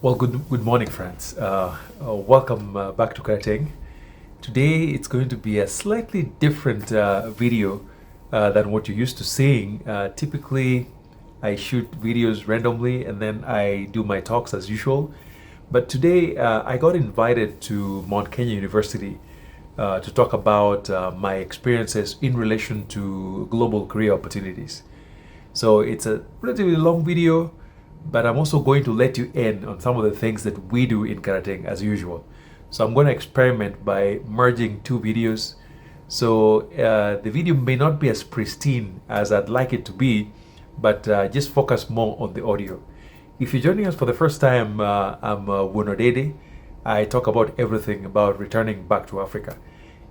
Well, good morning, friends. Welcome back to Karateng. Today, it's going to be a slightly different video than what you're used to seeing. Typically, I shoot videos randomly and then I do my talks as usual. But today, I got invited to Mount Kenya University to talk about my experiences in relation to global career opportunities. So it's a relatively long video, but I'm also going to let you in on some of the things that we do in Karateng as usual. So I'm going to experiment by merging two videos. So the video may not be as pristine as I'd like it to be, but just focus more on the audio. If you're joining us for the first time, I'm Wunodede. I talk about everything about returning back to Africa.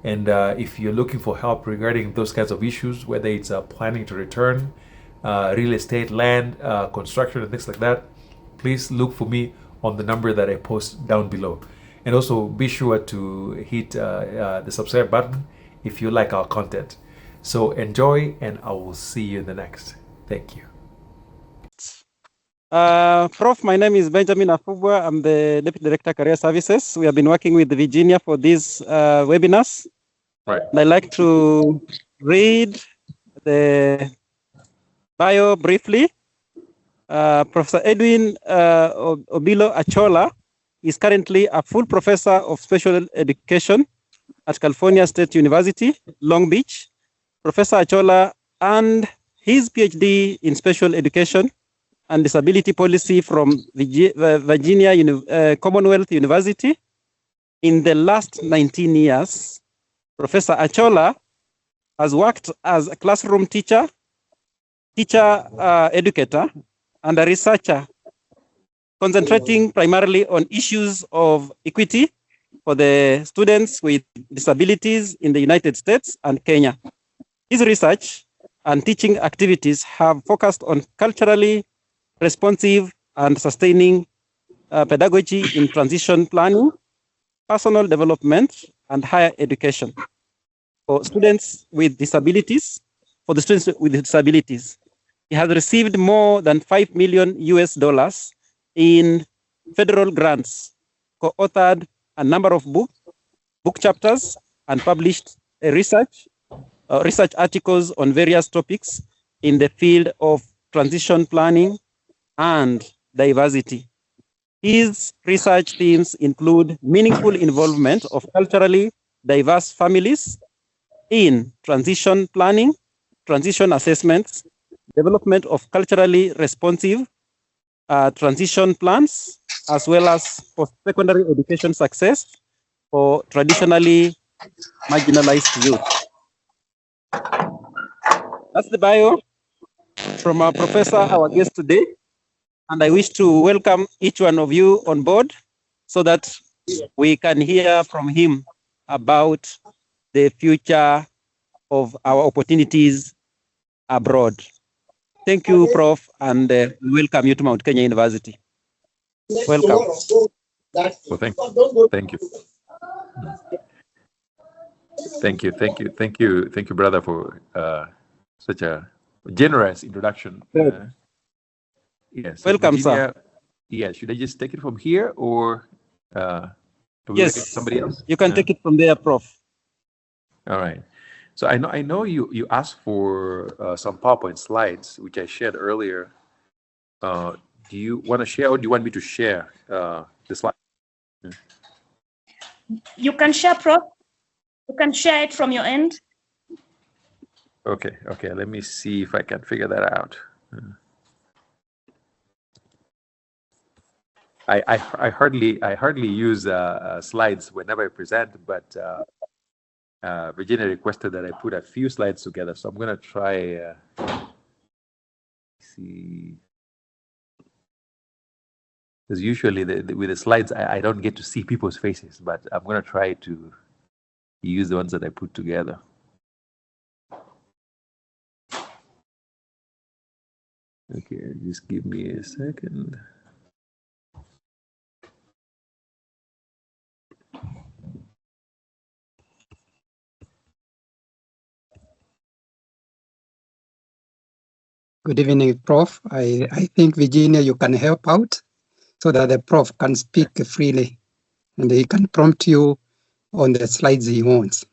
And if you're looking for help regarding those kinds of issues, whether it's planning to return, real estate, land, construction, and things like that, please look for me on the number that I post down below. And also be sure to hit the subscribe button if you like our content. So enjoy, and I will see you in the next. Thank you. Prof, my name is Benjamin Afubwa. I'm the Deputy Director Career Services. We have been working with Virginia for these webinars. Right. And I'd like to read the bio briefly. Professor Edwin Obilo Achola is currently a full professor of special education at California State University, Long Beach. Professor Achola earned his PhD in special education and disability policy from Virginia Commonwealth University. In the last 19 years, Professor Achola has worked as a classroom teacher, educator, and a researcher, concentrating primarily on issues of equity for the students with disabilities in the United States and Kenya. His research and teaching activities have focused on culturally responsive and sustaining pedagogy in transition planning, personal development, and higher education for students with disabilities. For the students with disabilities, he has received more than $5 million in federal grants, co-authored a number of book chapters, and published research articles on various topics in the field of transition planning and diversity. His research themes include meaningful involvement of culturally diverse families in transition planning, transition assessments, development of culturally responsive transition plans, as well as post-secondary education success for traditionally marginalized youth. That's the bio from our professor, our guest today. And I wish to welcome each one of you on board so that we can hear from him about the future of our opportunities abroad. Thank you, Prof, and welcome you to Mount Kenya University. Welcome. Well, thank you. Thank you, brother, for such a generous introduction. Yes. Welcome, Virginia, sir. Yeah, should I just take it from here, or yes, somebody else? You can take it from there, Prof. All right. So I know you asked for some PowerPoint slides, which I shared earlier. Do you want to share, or do you want me to share the slide? You can share, Prof. You can share it from your end. Okay. Let me see if I can figure that out. I hardly use slides whenever I present, but Virginia requested that I put a few slides together, so I'm going to try. See, because usually with the slides I don't get to see people's faces, but I'm going to try to use the ones that I put together. Okay, just give me a second. Good evening, Prof. I think, Virginia, you can help out. so that the prof can speak freely and he can prompt you on the slides he wants.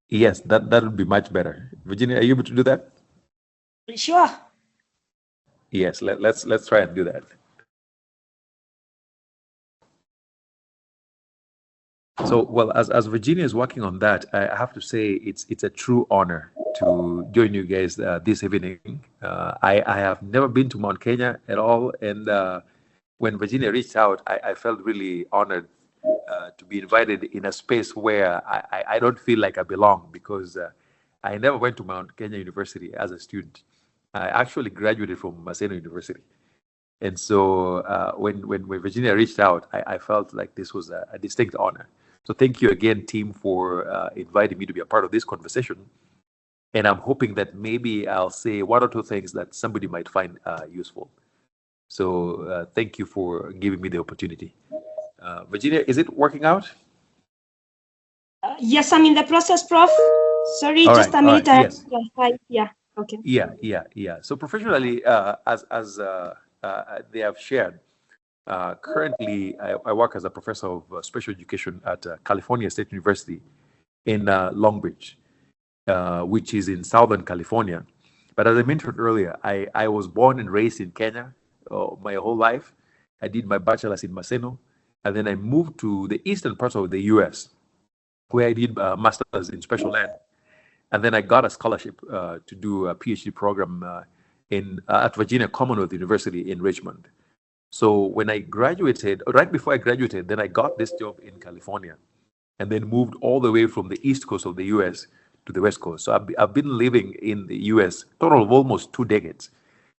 Yes, that would be much better. Virginia, are you able to do that? Sure. Yes, let's try and do that. So, well, as Virginia is working on that, I have to say it's a true honor to join you guys this evening. I have never been to Mount Kenya at all, and when Virginia reached out, I felt really honored to be invited in a space where I don't feel like I belong, because I never went to Mount Kenya University as a student. I actually graduated from Maseno University. And so when Virginia reached out, I felt like this was a distinct honor. So thank you again, team, for inviting me to be a part of this conversation. And I'm hoping that maybe I'll say one or two things that somebody might find useful. So thank you for giving me the opportunity. Virginia, is it working out? Yes, I'm in the process, Prof. Sorry, All just right, a minute. yes. Yeah, okay. Yeah. So professionally, as they have shared, currently I work as a professor of special education at California State University in Long Beach, which is in Southern California. But as I mentioned earlier, I was born and raised in Kenya my whole life. I did my bachelor's in Maseno, and then I moved to the eastern parts of the US, where I did master's in special ed. And then I got a scholarship to do a PhD program at Virginia Commonwealth University in Richmond. So when I graduated, right before I graduated, then I got this job in California, and then moved all the way from the east coast of the US to the west coast. So I've been living in the US total of almost 2 decades.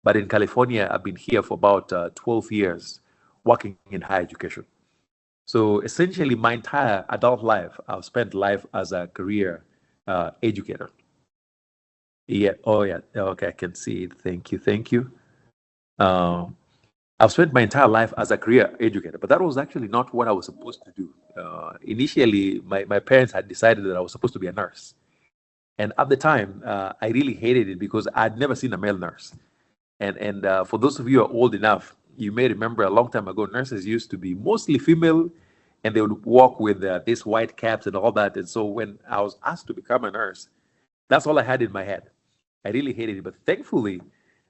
But in California, I've been here for about 12 years, working in higher education. So essentially, my entire adult life, I've spent life as a career educator. Yeah. Oh, yeah. Okay, I can see it. Thank you. I've spent my entire life as a career educator, but that was actually not what I was supposed to do. Initially, my parents had decided that I was supposed to be a nurse. And at the time, I really hated it because I'd never seen a male nurse. And for those of you who are old enough, you may remember a long time ago, nurses used to be mostly female, and they would walk with these white caps and all that. And so when I was asked to become a nurse, that's all I had in my head. I really hated it. But thankfully,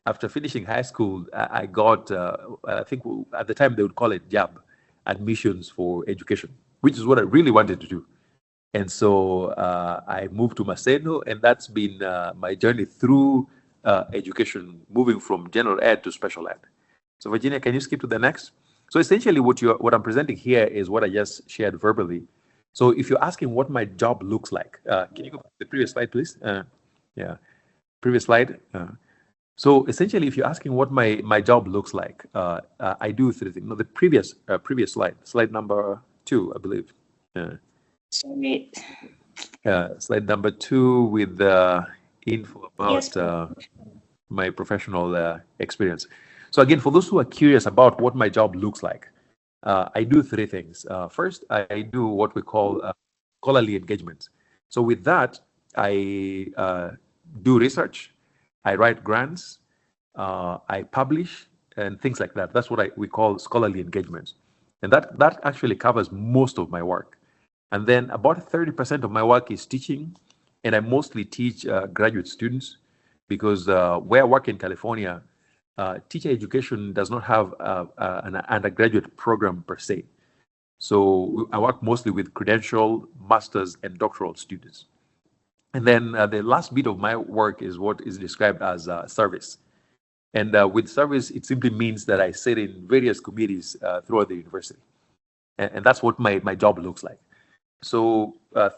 after finishing high school, I got, I think at the time they would call it JAB, admissions for education, which is what I really wanted to do. And so I moved to Maseno, and that's been my journey through education, moving from general ed to special ed. So Virginia, can you skip to the next? So essentially what I'm presenting here is what I just shared verbally. So if you're asking what my job looks like, can you go to the previous slide, please? Yeah, previous slide. So essentially, if you're asking what my job looks like, I do 3 things. No, the previous slide number 2, I believe. Sorry. Slide number 2 with the info about Yes. my professional experience. So again, for those who are curious about what my job looks like, I do 3 things. First, I do what we call scholarly engagement. So with that, I do research, I write grants, I publish, and things like that. That's what we call scholarly engagements. And that actually covers most of my work. And then about 30% of my work is teaching, and I mostly teach graduate students, because where I work in California, teacher education does not have an undergraduate program per se. So I work mostly with credential, master's, and doctoral students. And then the last bit of my work is what is described as service. And with service, it simply means that I sit in various committees throughout the university. And that's what my job looks like. So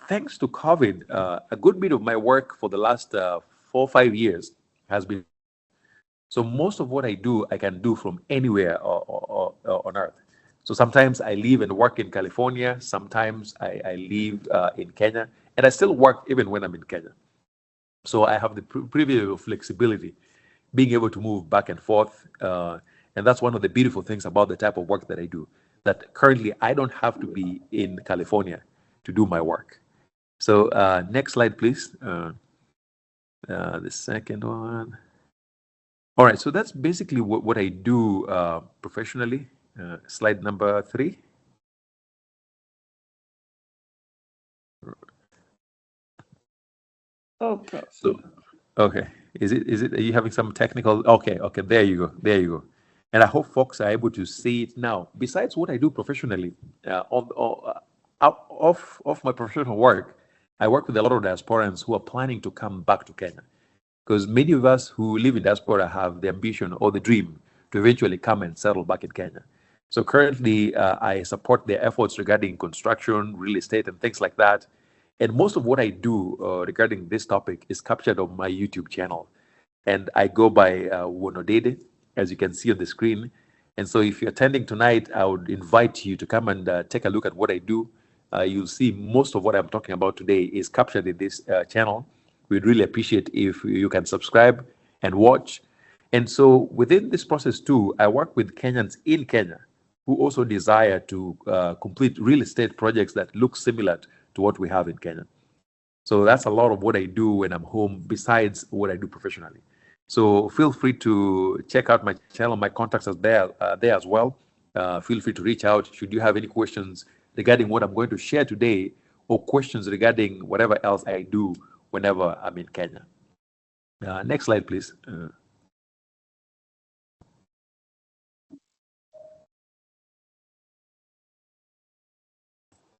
thanks to COVID, a good bit of my work for the last 4 or 5 years has been. So most of what I do, I can do from anywhere on earth. So sometimes I live and work in California. Sometimes I live in Kenya, and I still work even when I'm in Kenya. So I have the privilege of flexibility, being able to move back and forth. And that's one of the beautiful things about the type of work that I do, that currently I don't have to be in California to do my work. So next slide, please. The second one. All right, so that's basically what I do professionally. Slide number 3. Oh, Prof. So, okay. Is it, are you having some technical? Okay. There you go. And I hope folks are able to see it now. Besides what I do professionally, off my professional work, I work with a lot of diasporans who are planning to come back to Kenya. Because many of us who live in diaspora have the ambition or the dream to eventually come and settle back in Kenya. So currently, I support their efforts regarding construction, real estate, and things like that. And most of what I do regarding this topic is captured on my YouTube channel. And I go by Wonodede, as you can see on the screen. And so if you're attending tonight, I would invite you to come and take a look at what I do. You'll see most of what I'm talking about today is captured in this channel. We'd really appreciate if you can subscribe and watch. And so within this process too, I work with Kenyans in Kenya who also desire to complete real estate projects that look similar to what we have in Kenya. So that's a lot of what I do when I'm home, besides what I do professionally. So feel free to check out my channel. My contacts are there as well. Feel free to reach out should you have any questions regarding what I'm going to share today, or questions regarding whatever else I do whenever I'm in Kenya. Next slide, please.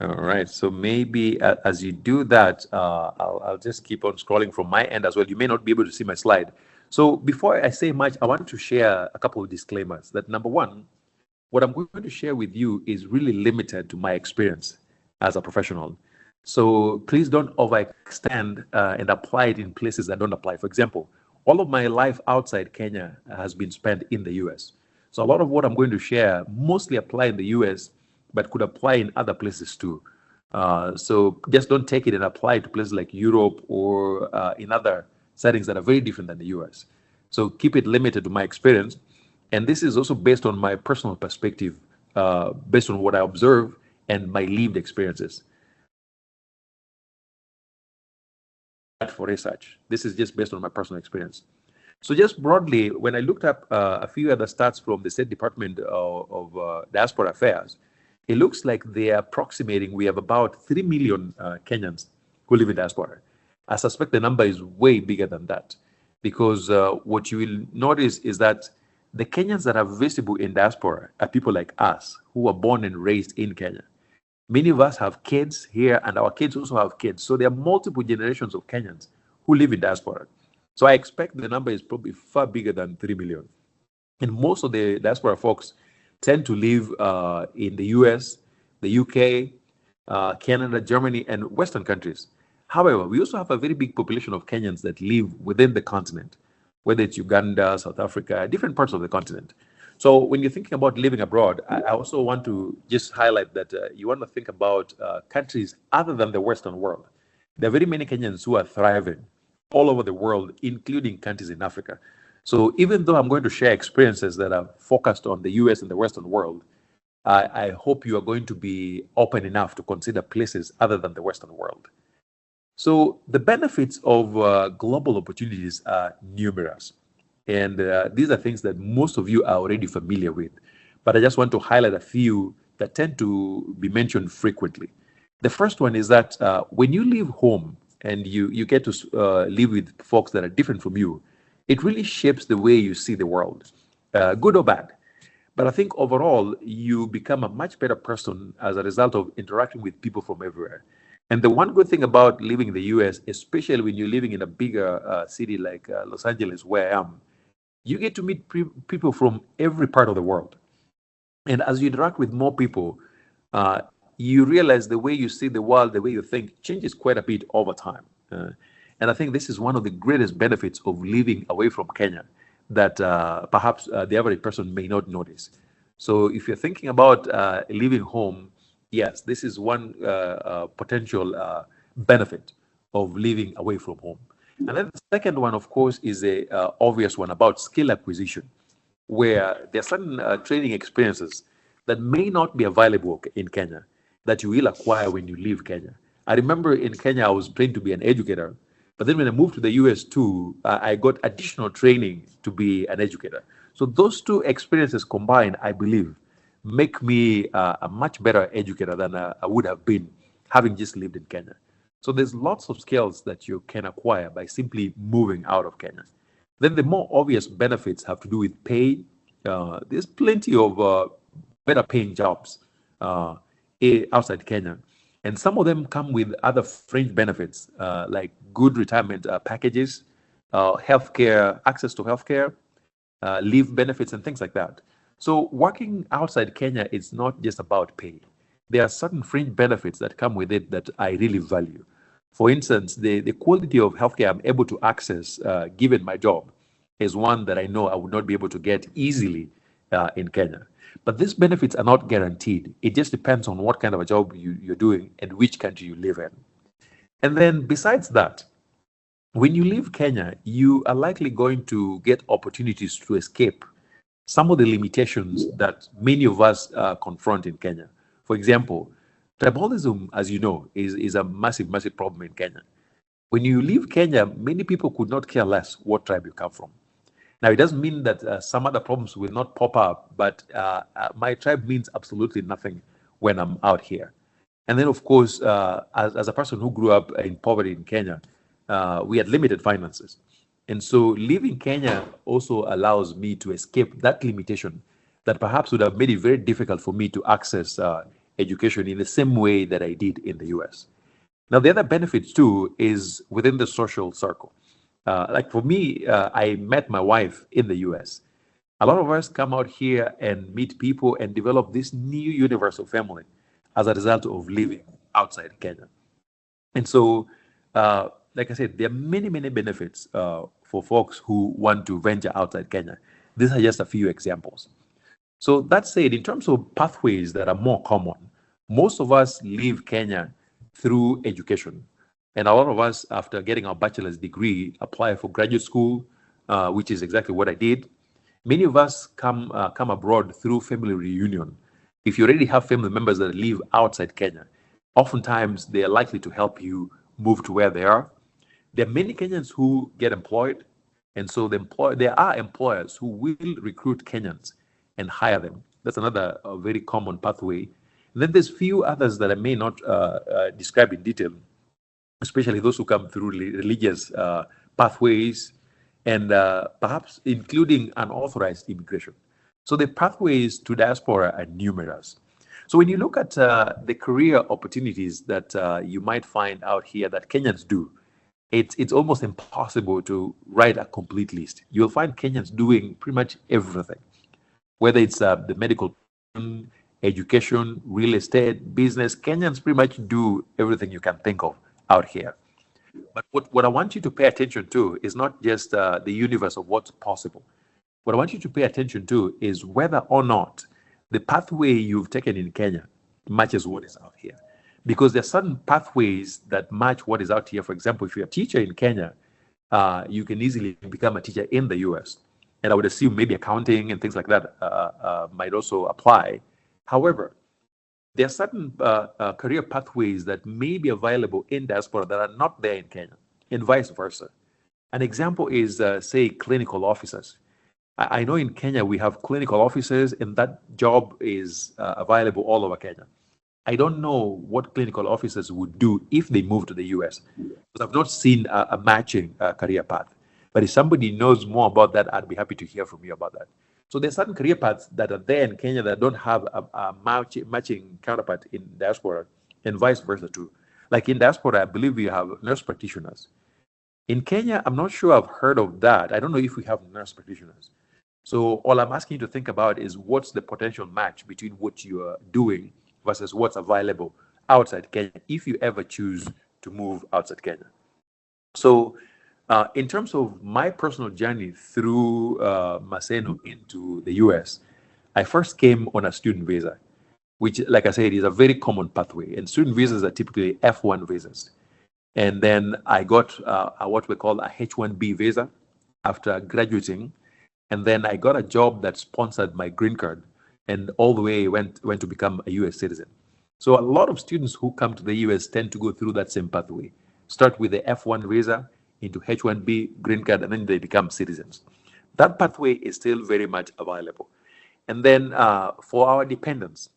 All right, so maybe as you do that, I'll just keep on scrolling from my end as well. You may not be able to see my slide. So before I say much, I want to share a couple of disclaimers. That number one, what I'm going to share with you is really limited to my experience as a professional. So please don't overextend and apply it in places that don't apply. For example, all of my life outside Kenya has been spent in the US. So a lot of what I'm going to share mostly apply in the US, but could apply in other places too. So just don't take it and apply it to places like Europe or in other settings that are very different than the US. So keep it limited to my experience. And this is also based on my personal perspective, based on what I observe and my lived experiences. For research, this is just based on my personal experience. So just broadly, when I looked up a few other stats from the State Department of Diaspora Affairs, it looks like they are approximating, we have about 3 million Kenyans who live in diaspora. I suspect the number is way bigger than that, because what you will notice is that the Kenyans that are visible in diaspora are people like us who were born and raised in Kenya. Many of us have kids here, and our kids also have kids. So there are multiple generations of Kenyans who live in diaspora. So I expect the number is probably far bigger than 3 million. And most of the diaspora folks tend to live in the US, the UK, Canada, Germany, and Western countries. However, we also have a very big population of Kenyans that live within the continent, whether it's Uganda, South Africa, different parts of the continent. So when you're thinking about living abroad, I also want to just highlight that you want to think about countries other than the Western world. There are very many Kenyans who are thriving all over the world, including countries in Africa. So even though I'm going to share experiences that are focused on the US and the Western world, I hope you are going to be open enough to consider places other than the Western world. So the benefits of global opportunities are numerous. And these are things that most of you are already familiar with. But I just want to highlight a few that tend to be mentioned frequently. The first one is that when you leave home and you get to live with folks that are different from you, it really shapes the way you see the world, good or bad. But I think overall, you become a much better person as a result of interacting with people from everywhere. And the one good thing about living in the US, especially when you're living in a bigger city like Los Angeles, where I am, you get to meet people from every part of the world. And as you interact with more people, you realize the way you see the world, the way you think changes quite a bit over time. And I think this is one of the greatest benefits of living away from Kenya that perhaps the average person may not notice. So if you're thinking about leaving home, yes, this is one potential benefit of living away from home. And then the second one, of course, is a obvious one about skill acquisition, where there are certain training experiences that may not be available in Kenya that you will acquire when you leave Kenya. I remember in Kenya, I was trained to be an educator, but then when I moved to the US too, I got additional training to be an educator. So those two experiences combined, I believe make me a much better educator than I would have been having just lived in Kenya. So there's lots of skills that you can acquire by simply moving out of Kenya. Then the more obvious benefits have to do with pay. There's plenty of better paying jobs outside Kenya. And some of them come with other fringe benefits, like good retirement packages, healthcare, access to healthcare, leave benefits, and things like that. So working outside Kenya is not just about pay. There are certain fringe benefits that come with it that I really value. For instance, the quality of healthcare I'm able to access, given my job, is one that I know I would not be able to get easily in Kenya. But these benefits are not guaranteed. It just depends on what kind of a job you're doing and which country you live in. And then besides that, when you leave Kenya, you are likely going to get opportunities to escape some of the limitations that many of us confront in Kenya. For example, tribalism, as you know, is a massive, massive problem in Kenya. When you leave Kenya, many people could not care less what tribe you come from. Now, it doesn't mean that some other problems will not pop up, but my tribe means absolutely nothing when I'm out here. And then, of course, as a person who grew up in poverty in Kenya, we had limited finances. And so leaving Kenya also allows me to escape that limitation that perhaps would have made it very difficult for me to access education in the same way that I did in the US. Now, the other benefit too is within the social circle. Like for me, I met my wife in the US. A lot of us come out here and meet people and develop this new universal family as a result of living outside Kenya. And so, like I said, there are many, many benefits for folks who want to venture outside Kenya. These are just a few examples. So that said, in terms of pathways that are more common, most of us leave Kenya through education. And a lot of us, after getting our bachelor's degree, apply for graduate school, which is exactly what I did. Many of us come abroad through family reunion. If you already have family members that live outside Kenya, oftentimes they are likely to help you move to where they are. There are many Kenyans who get employed, and so there are employers who will recruit Kenyans and hire them. That's another very common pathway. And then there's few others that I may not describe in detail, especially those who come through religious pathways and perhaps including unauthorized immigration. So the pathways to diaspora are numerous. So when you look at the career opportunities that you might find out here that Kenyans do, it's almost impossible to write a complete list. You'll find Kenyans doing pretty much everything, whether it's the medical, education, real estate, business. Kenyans pretty much do everything you can think of out here. But what I want you to pay attention to is not just the universe of what's possible. What I want you to pay attention to is whether or not the pathway you've taken in Kenya matches what is out here. Because there are certain pathways that match what is out here. For example, if you're a teacher in Kenya, you can easily become a teacher in the US. And I would assume maybe accounting and things like that might also apply. However, there are certain career pathways that may be available in diaspora that are not there in Kenya, and vice versa. An example is, say, clinical officers. I know in Kenya we have clinical officers, and that job is available all over Kenya. I don't know what clinical officers would do if they move to the US, because I've not seen a matching career path. But if somebody knows more about that, I'd be happy to hear from you about that. So there's certain career paths that are there in Kenya that don't have a matching counterpart in diaspora, and vice versa too. Like in diaspora, I believe we have nurse practitioners. In Kenya, I'm not sure I've heard of that. I don't know if we have nurse practitioners. So all I'm asking you to think about is what's the potential match between what you are doing versus what's available outside Kenya, if you ever choose to move outside Kenya. So in terms of my personal journey through Maseno into the US, I first came on a student visa, which, like I said, is a very common pathway. And student visas are typically F1 visas. And then I got what we call a H1B visa after graduating. And then I got a job that sponsored my green card, and all the way went to become a US citizen. So a lot of students who come to the US tend to go through that same pathway. Start with the F1 visa into H1B green card, and then they become citizens. That pathway is still very much available. And then for our dependents,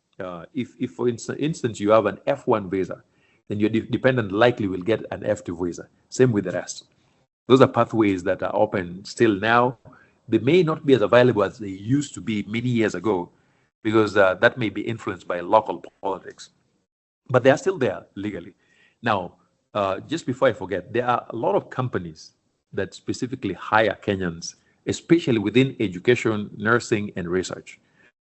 if for instance you have an F1 visa, then your dependent likely will get an F2 visa. Same with the rest. Those are pathways that are open still now. They may not be as available as they used to be many years ago, because that may be influenced by local politics. But they are still there legally. Now, just before I forget, there are a lot of companies that specifically hire Kenyans, especially within education, nursing, and research.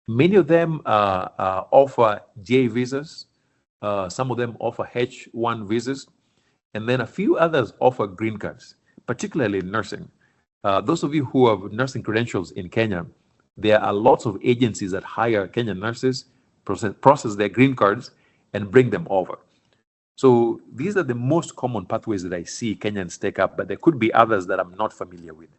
Many of them offer J visas. Some of them offer H1 visas. And then a few others offer green cards, particularly in nursing. Those of you who have nursing credentials in Kenya, there are lots of agencies that hire Kenyan nurses, process their green cards, and bring them over. So these are the most common pathways that I see Kenyans take up, but there could be others that I'm not familiar with.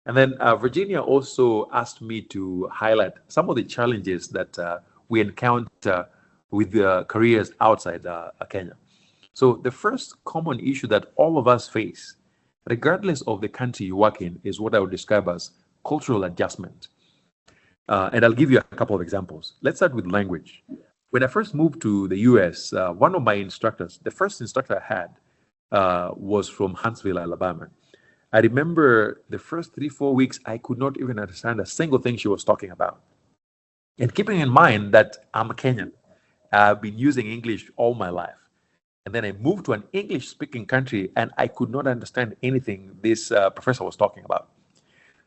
And then Virginia also asked me to highlight some of the challenges that we encounter with careers outside Kenya. So the first common issue that all of us face, regardless of the country you work in, is what I would describe as cultural adjustment. And I'll give you a couple of examples. Let's start with language. When I first moved to the US, one of my instructors, the first instructor I had, was from Huntsville, Alabama. I remember the first 3-4 weeks, I could not even understand a single thing she was talking about. And keeping in mind that I'm a Kenyan, I've been using English all my life. And then I moved to an English-speaking country, and I could not understand anything this professor was talking about.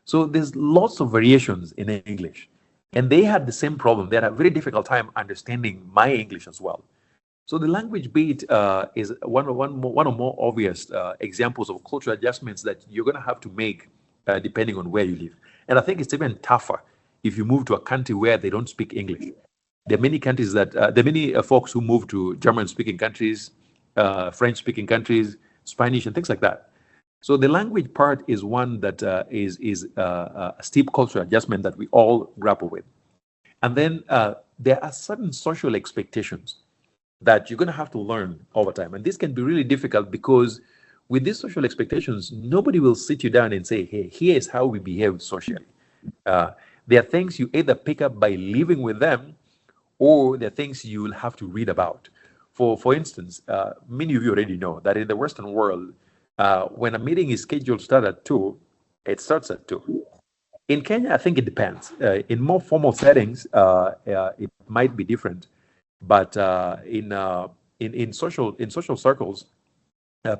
So there's lots of variations in English. And they had the same problem. They had a very difficult time understanding my English as well. So the language bit is one of more obvious examples of cultural adjustments that you're going to have to make depending on where you live. And I think it's even tougher if you move to a country where they don't speak English. There are many countries that there are many folks who move to German-speaking countries, French-speaking countries, Spanish, and things like that. So the language part is one that is a steep cultural adjustment that we all grapple with. And then there are certain social expectations that you're going to have to learn over time. And this can be really difficult because with these social expectations, nobody will sit you down and say, hey, here's how we behave socially. There are things you either pick up by living with them, or there are things you will have to read about. For instance, many of you already know that in the Western world, when a meeting is scheduled to start at 2, it starts at 2. In Kenya, I think it depends. In more formal settings, it might be different. But in social circles,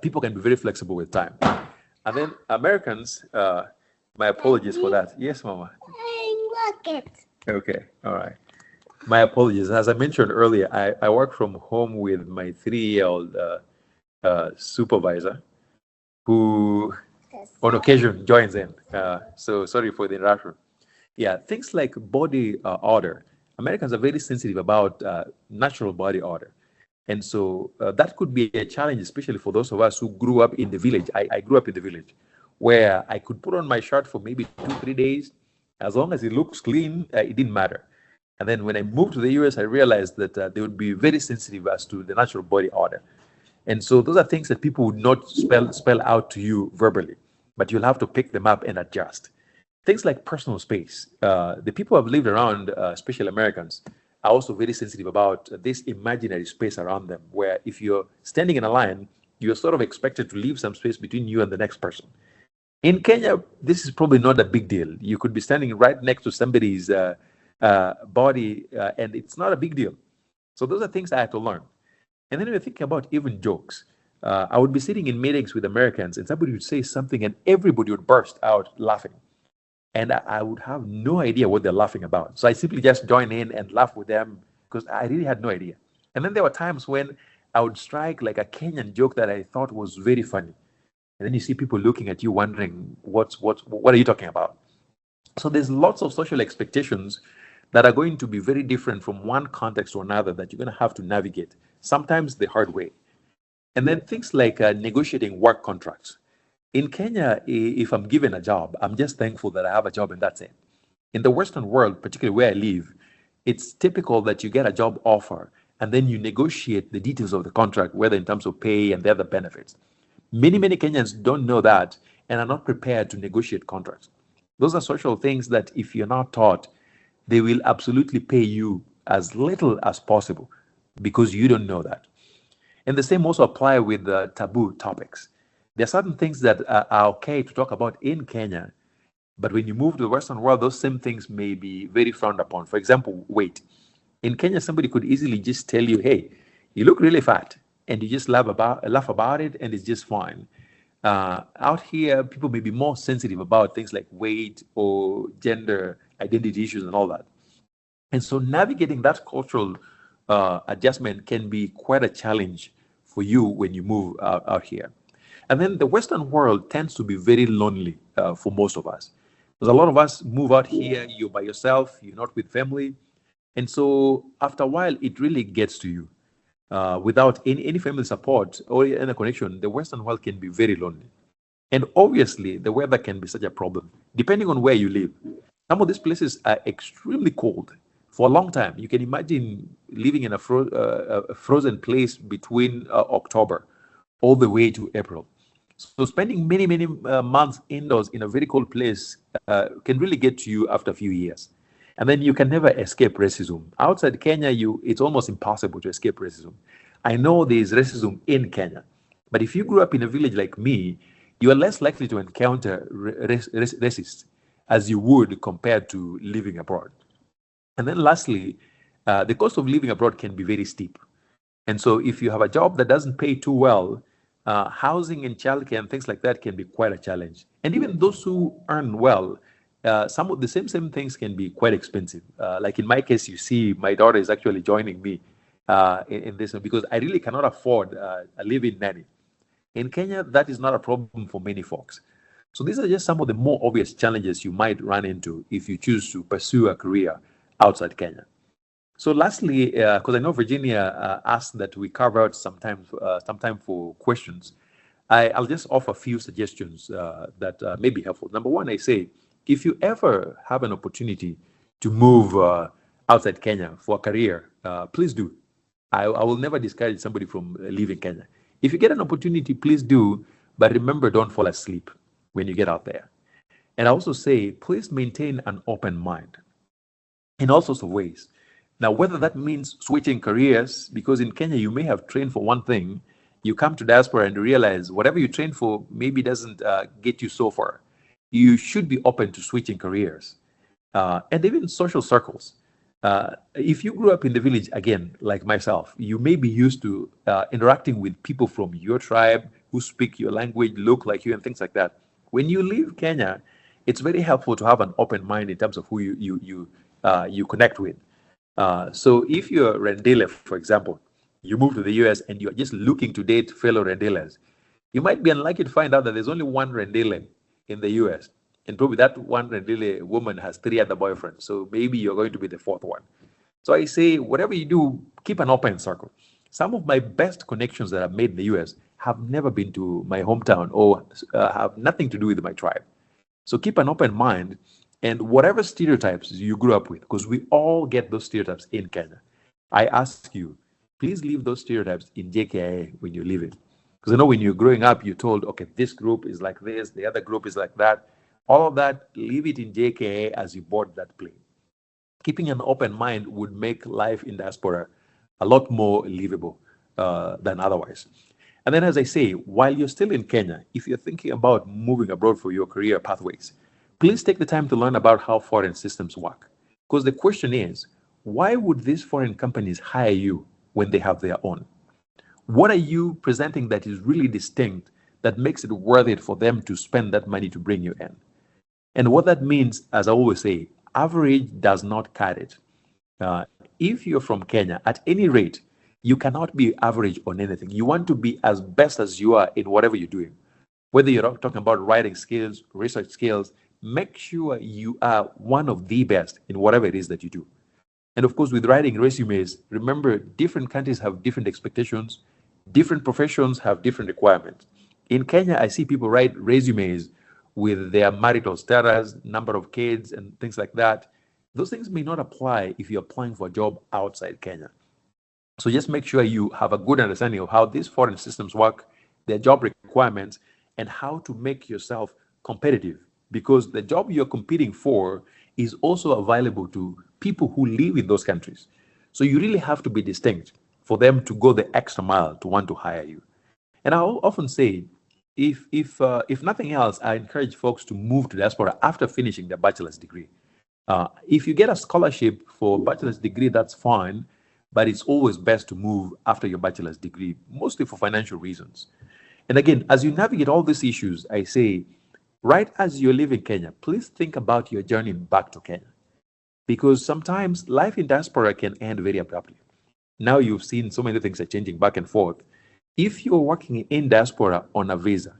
people can be very flexible with time. And then Americans, my apologies for that. Yes, Mama. Okay, all right. My apologies. As I mentioned earlier, I work from home with my 3-year-old supervisor, who on occasion joins in. So sorry for the interruption. Yeah, things like body odor. Americans are very sensitive about natural body odor. And so that could be a challenge, especially for those of us who grew up in the village. I grew up in the village where I could put on my shirt for maybe 2-3 days. As long as it looks clean, it didn't matter. And then when I moved to the US, I realized that they would be very sensitive as to the natural body odor. And so those are things that people would not spell out to you verbally, but you'll have to pick them up and adjust. Things like personal space. The people who have lived around, especially Americans, are also very sensitive about this imaginary space around them, where if you're standing in a line, you're sort of expected to leave some space between you and the next person. In Kenya, this is probably not a big deal. You could be standing right next to somebody's body, and it's not a big deal. So those are things I had to learn. And then we're thinking about even jokes. I would be sitting in meetings with Americans, and somebody would say something, and everybody would burst out laughing. And I would have no idea what they're laughing about. So I simply just join in and laugh with them because I really had no idea. And then there were times when I would strike like a Kenyan joke that I thought was very funny. And then you see people looking at you wondering, what are you talking about? So there's lots of social expectations that are going to be very different from one context to another that you're going to have to navigate, sometimes the hard way. And then things like negotiating work contracts. In Kenya, if I'm given a job, I'm just thankful that I have a job and that's it. In the Western world, particularly where I live, it's typical that you get a job offer and then you negotiate the details of the contract, whether in terms of pay and the other benefits. Many Kenyans don't know that and are not prepared to negotiate contracts. Those are social things that if you're not taught, they will absolutely pay you as little as possible because you don't know that. And the same also apply with taboo topics. There are certain things that are okay to talk about in Kenya, but when you move to the Western world, those same things may be very frowned upon. For example, weight. In Kenya, somebody could easily just tell you, hey, you look really fat, and you just laugh about it, and it's just fine. Out here, people may be more sensitive about things like weight or gender identity issues and all that. And so navigating that cultural adjustment can be quite a challenge for you when you move out here. And then the Western world tends to be very lonely for most of us. Because a lot of us move out here, you're by yourself, you're not with family. And so after a while, it really gets to you. Without any family support or any connection, the Western world can be very lonely. And obviously, the weather can be such a problem, depending on where you live. Some of these places are extremely cold for a long time. You can imagine living in a frozen place between October all the way to April. So spending many months indoors in a very cold place can really get to you after a few years. And then you can never escape racism. Outside Kenya, it's almost impossible to escape racism. I know there is racism in Kenya, but if you grew up in a village like me, you are less likely to encounter racists as you would compared to living abroad. And then lastly, the cost of living abroad can be very steep. And so if you have a job that doesn't pay too well, housing and childcare and things like that can be quite a challenge. And even those who earn well, some of the same things can be quite expensive. Like in my case, you see, my daughter is actually joining me in this because I really cannot afford a live-in nanny. In Kenya, that is not a problem for many folks. So these are just some of the more obvious challenges you might run into if you choose to pursue a career outside Kenya. So lastly, because I know Virginia asked that we carve out some time for questions, I'll just offer a few suggestions that may be helpful. Number one, I say, if you ever have an opportunity to move outside Kenya for a career, please do. I will never discourage somebody from leaving Kenya. If you get an opportunity, please do, but remember, don't fall asleep when you get out there. And I also say, please maintain an open mind in all sorts of ways. Now, whether that means switching careers, because in Kenya, you may have trained for one thing, you come to diaspora and realize whatever you trained for maybe doesn't get you so far. You should be open to switching careers and even social circles. If you grew up in the village, again, like myself, you may be used to interacting with people from your tribe who speak your language, look like you, and things like that. When you leave Kenya, it's very helpful to have an open mind in terms of who you connect with. So if you're Rendile, for example, you move to the US and you're just looking to date fellow Rendiles, you might be unlucky to find out that there's only one Rendile in the US. And probably that one Rendile woman has 3 other boyfriends. So maybe you're going to be the 4th one. So I say, whatever you do, keep an open circle. Some of my best connections that I've made in the US have never been to my hometown or have nothing to do with my tribe. So keep an open mind. And whatever stereotypes you grew up with, because we all get those stereotypes in Kenya, I ask you, please leave those stereotypes in JKIA when you're leaving. Because I know when you're growing up, you're told, okay, this group is like this, the other group is like that. All of that, leave it in JKIA as you board that plane. Keeping an open mind would make life in diaspora a lot more livable than otherwise. And then, as I say, while you're still in Kenya, if you're thinking about moving abroad for your career pathways, please take the time to learn about how foreign systems work. Because the question is, why would these foreign companies hire you when they have their own? What are you presenting that is really distinct that makes it worth it for them to spend that money to bring you in? And what that means, as I always say, average does not cut it. If you're from Kenya, at any rate, you cannot be average on anything. You want to be as best as you are in whatever you're doing. Whether you're talking about writing skills, research skills, make sure you are one of the best in whatever it is that you do. And of course, with writing resumes, remember, different countries have different expectations, different professions have different requirements. In Kenya, I see people write resumes with their marital status, number of kids, and things like that. Those things may not apply if you're applying for a job outside Kenya. So just make sure you have a good understanding of how these foreign systems work, their job requirements, and how to make yourself competitive. Because the job you're competing for is also available to people who live in those countries. So you really have to be distinct for them to go the extra mile to want to hire you. And I often say, if nothing else, I encourage folks to move to diaspora after finishing their bachelor's degree. If you get a scholarship for bachelor's degree, that's fine, but it's always best to move after your bachelor's degree, mostly for financial reasons. And again, as you navigate all these issues, I say, right as you're leaving Kenya, please think about your journey back to Kenya. Because sometimes life in diaspora can end very abruptly. Now you've seen so many things are changing back and forth. If you're working in diaspora on a visa,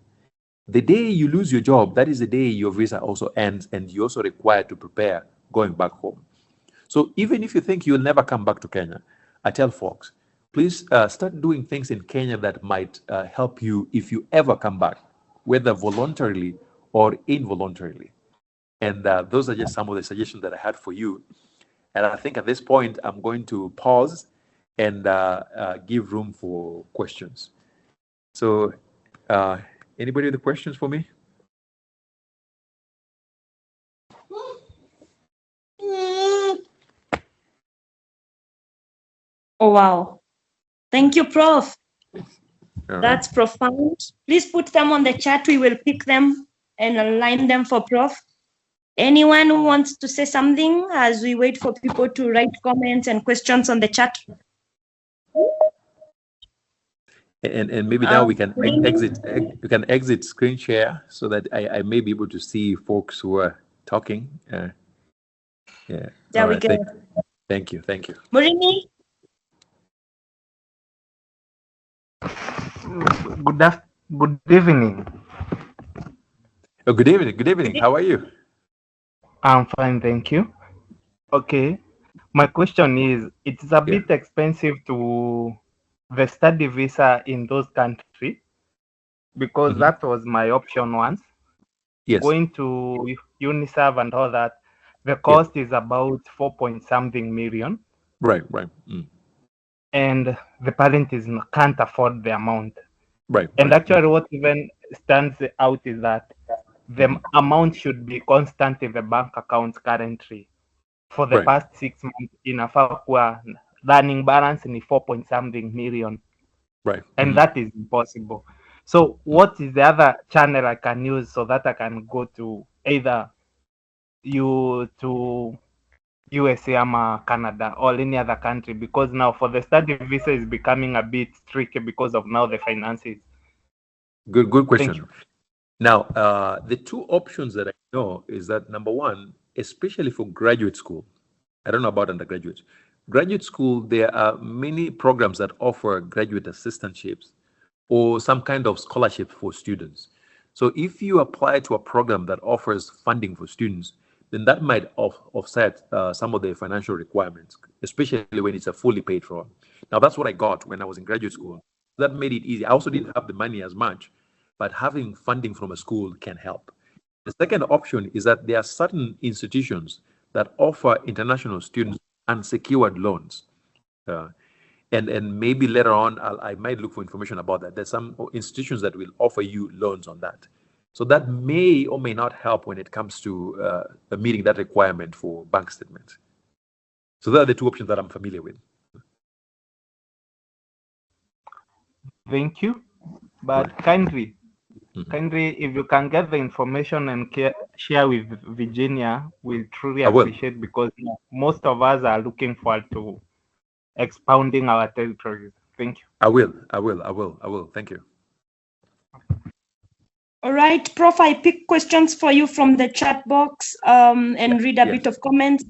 the day you lose your job, that is the day your visa also ends, and you're also required to prepare going back home. So even if you think you'll never come back to Kenya, I tell folks, please start doing things in Kenya that might help you if you ever come back, whether voluntarily or involuntarily. And those are just some of the suggestions that I had for you. And I think at this point, I'm going to pause and give room for questions. So anybody with questions for me? Oh, wow. Thank you, Prof. All That's profound. Please put them on the chat. We will pick them and align them for Prof. Anyone who wants to say something as we wait for people to write comments and questions on the chat? And maybe now we can exit screen share so that I may be able to see folks who are talking. Yeah. There we go. Thank you. Murini? Good evening. Oh, good evening. How are you? I'm fine, thank you. Okay. My question is, it's a bit expensive to the study visa in those countries because that was my option once. Yes. Going to UNICEF and all that, the cost is about 4-point-something million. Right. And the parent can't afford the amount. Right. And actually what even stands out is that the amount should be constant in the bank accounts currently. For the past 6 months, inafaa kuwa running balance in 4-point-something million. Right. And that is impossible. So what is the other channel I can use so that I can go to either to USA or Canada or any other country? Because now for the study visa is becoming a bit tricky because of now the finances. Good question. Now, the two options that I know is that number one, especially for graduate school, I don't know about undergraduates. Graduate school, there are many programs that offer graduate assistantships or some kind of scholarship for students. So if you apply to a program that offers funding for students, then that might offset some of the financial requirements, especially when it's a fully paid for. Now, that's what I got when I was in graduate school. That made it easy. I also didn't have the money as much, but having funding from a school can help. The second option is that there are certain institutions that offer international students unsecured loans. And maybe later on, I might look for information about that. There's some institutions that will offer you loans on that. So that may or may not help when it comes to meeting that requirement for bank statements. So those are the two options that I'm familiar with. Thank you. But kindly, if you can get the information and share with Virginia, we'll truly appreciate, because most of us are looking forward to expounding our territories. Thank you. I will. Thank you. All right, Prof, I pick questions for you from the chat box and read a bit of comments.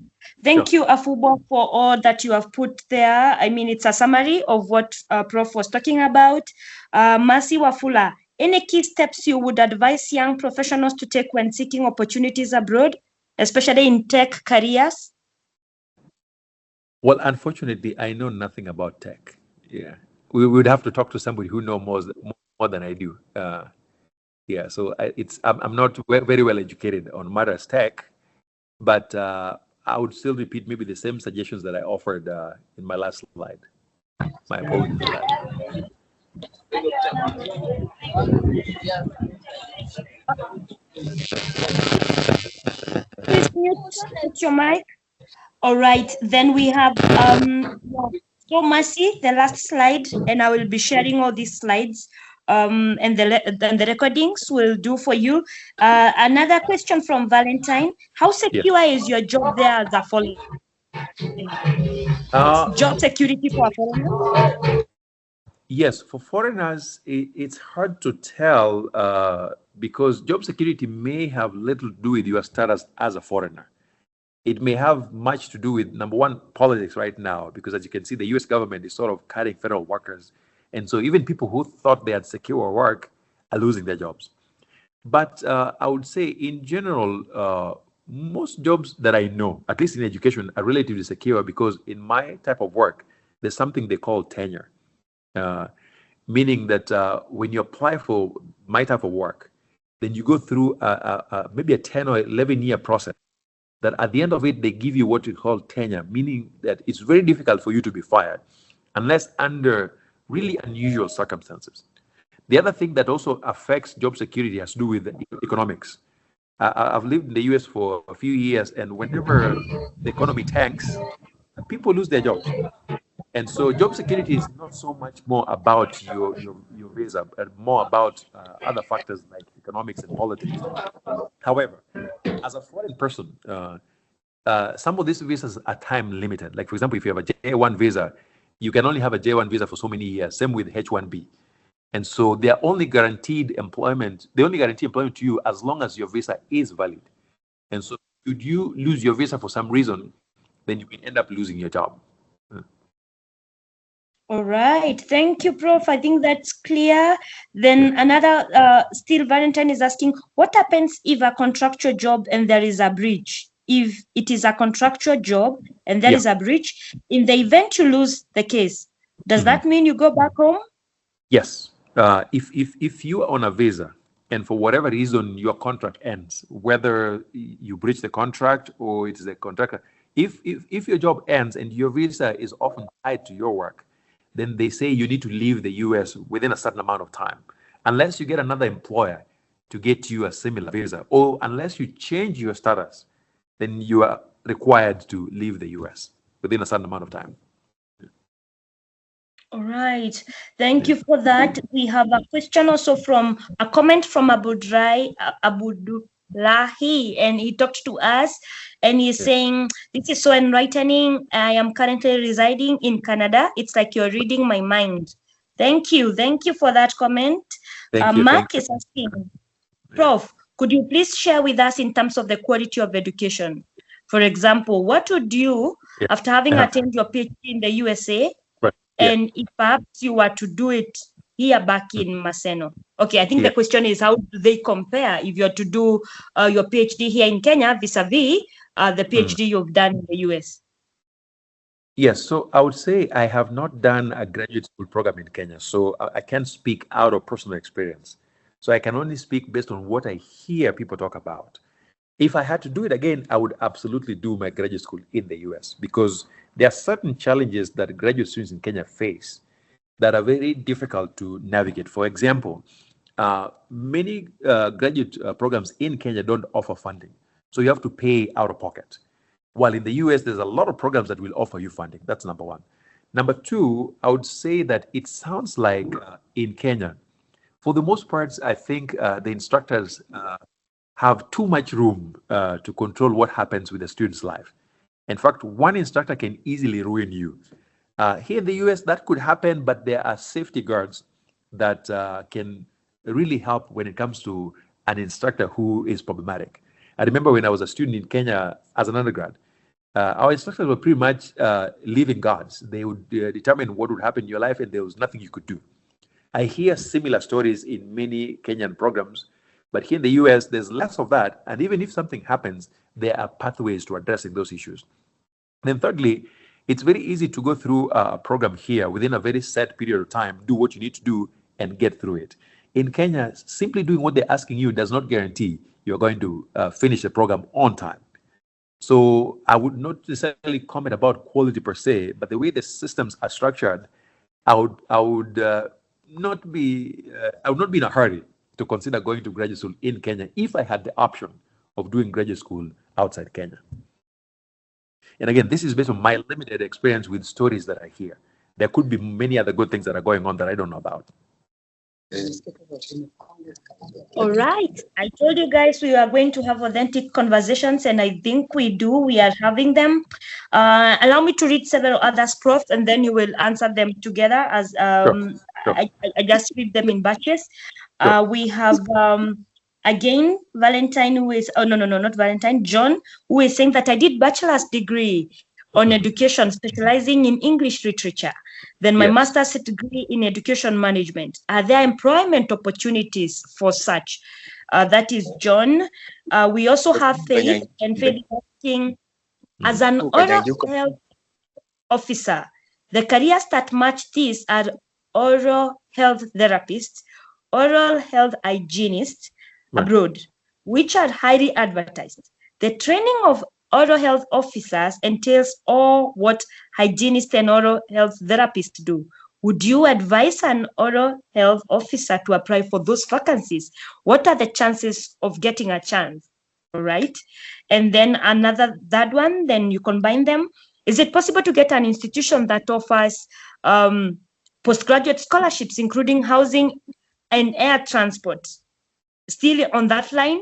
Thank you, Afubo, for all that you have put there. I mean, it's a summary of what Prof was talking about. Mercy Wafula, any key steps you would advise young professionals to take when seeking opportunities abroad, especially in tech careers? Well, unfortunately, I know nothing about tech. Yeah, we would have to talk to somebody who knows more than I do. So I'm not very well educated on matters tech, but I would still repeat maybe the same suggestions that I offered in my last slide. My apologies for that. Please mute your mic. All right, then we have so Mercy, the last slide, and I will be sharing all these slides and the recordings will do for you. Another question from Valentine: how secure is your job there as a foreigner? Job security for a foreigner? Yes, for foreigners, it's hard to tell because job security may have little to do with your status as a foreigner. It may have much to do with, number one, politics right now, because as you can see, the US government is sort of cutting federal workers. And so even people who thought they had secure work are losing their jobs. But I would say, in general, most jobs that I know, at least in education, are relatively secure because in my type of work, there's something they call tenure. Meaning that when you apply for my type of work, then you go through maybe a 10 or 11-year process that at the end of it, they give you what we call tenure, meaning that it's very difficult for you to be fired unless under really unusual circumstances. The other thing that also affects job security has to do with economics. I've lived in the US for a few years, and whenever the economy tanks, people lose their jobs. And so job security is not so much more about your visa, but more about other factors like economics and politics. However, as a foreign person, some of these visas are time limited. Like, for example, if you have a J1 visa, you can only have a J1 visa for so many years. Same with H1B. And so they are only guaranteed employment. They only guarantee employment to you as long as your visa is valid. And so should you lose your visa for some reason, then you can end up losing your job. All right, thank you, Prof. I think that's clear. Then another, still Valentine is asking, what happens if a contractual job and there is a breach? If it is a contractual job and there is a breach, in the event you lose the case, does that mean you go back home? Yes. If you are on a visa and for whatever reason your contract ends, whether you breach the contract or it is a contractor, if your job ends and your visa is often tied to your work, then they say you need to leave the US within a certain amount of time, unless you get another employer to get you a similar visa, or unless you change your status, then you are required to leave the US within a certain amount of time. All right, thank you for that. We have a question also from a comment from Abudulahi, and he talked to us and he's saying, this is so enlightening. I am currently residing in Canada. It's like you're reading my mind. Thank you for that comment. Mark is asking, Prof, could you please share with us in terms of the quality of education? For example, what would you, after having attained your PhD in the USA, and if perhaps you were to do it here back in Maseno? Okay, I think the question is, how do they compare if you're to do your PhD here in Kenya vis-a-vis the PhD you've done in the US? Yes, so I would say I have not done a graduate school program in Kenya, so I can't speak out of personal experience. So I can only speak based on what I hear people talk about. If I had to do it again, I would absolutely do my graduate school in the US because there are certain challenges that graduate students in Kenya face that are very difficult to navigate. For example, many graduate programs in Kenya don't offer funding. So you have to pay out of pocket. While in the US, there's a lot of programs that will offer you funding. That's number one. Number two, I would say that it sounds like in Kenya, for the most part, I think the instructors have too much room to control what happens with the student's life. In fact, one instructor can easily ruin you. Here in the US, that could happen, but there are safety guards that can really help when it comes to an instructor who is problematic. I remember when I was a student in Kenya as an undergrad, our instructors were pretty much living gods. They would determine what would happen in your life, and there was nothing you could do. I hear similar stories in many Kenyan programs, but here in the US, there's less of that. And even if something happens, there are pathways to addressing those issues. Then thirdly, it's very easy to go through a program here within a very set period of time, do what you need to do and get through it. In Kenya, simply doing what they're asking you does not guarantee you're going to finish the program on time. So I would not necessarily comment about quality per se, but the way the systems are structured, I would not be in a hurry to consider going to graduate school in Kenya if I had the option of doing graduate school outside Kenya. And again, this is based on my limited experience with stories that I hear. There could be many other good things that are going on that I don't know about. All right. I told you guys we are going to have authentic conversations, and I think we do. We are having them. Allow me to read several others, Prof, and then you will answer them together as Sure. I just read them in batches. We have again Valentine, who is not Valentine, John, who is saying that I did bachelor's degree on education, specializing in English literature. Then my master's degree in education management. Are there employment opportunities for such? That is John. We also have Faith, and Faith is asking, as an oral health officer, the careers that match this are oral health therapists, oral health hygienists abroad, which are highly advertised. The training of oral health officers entails all what hygienists and oral health therapists do. Would you advise an oral health officer to apply for those vacancies? What are the chances of getting a chance? All right. And then that one, then you combine them. Is it possible to get an institution that offers postgraduate scholarships, including housing and air transport? Still on that line,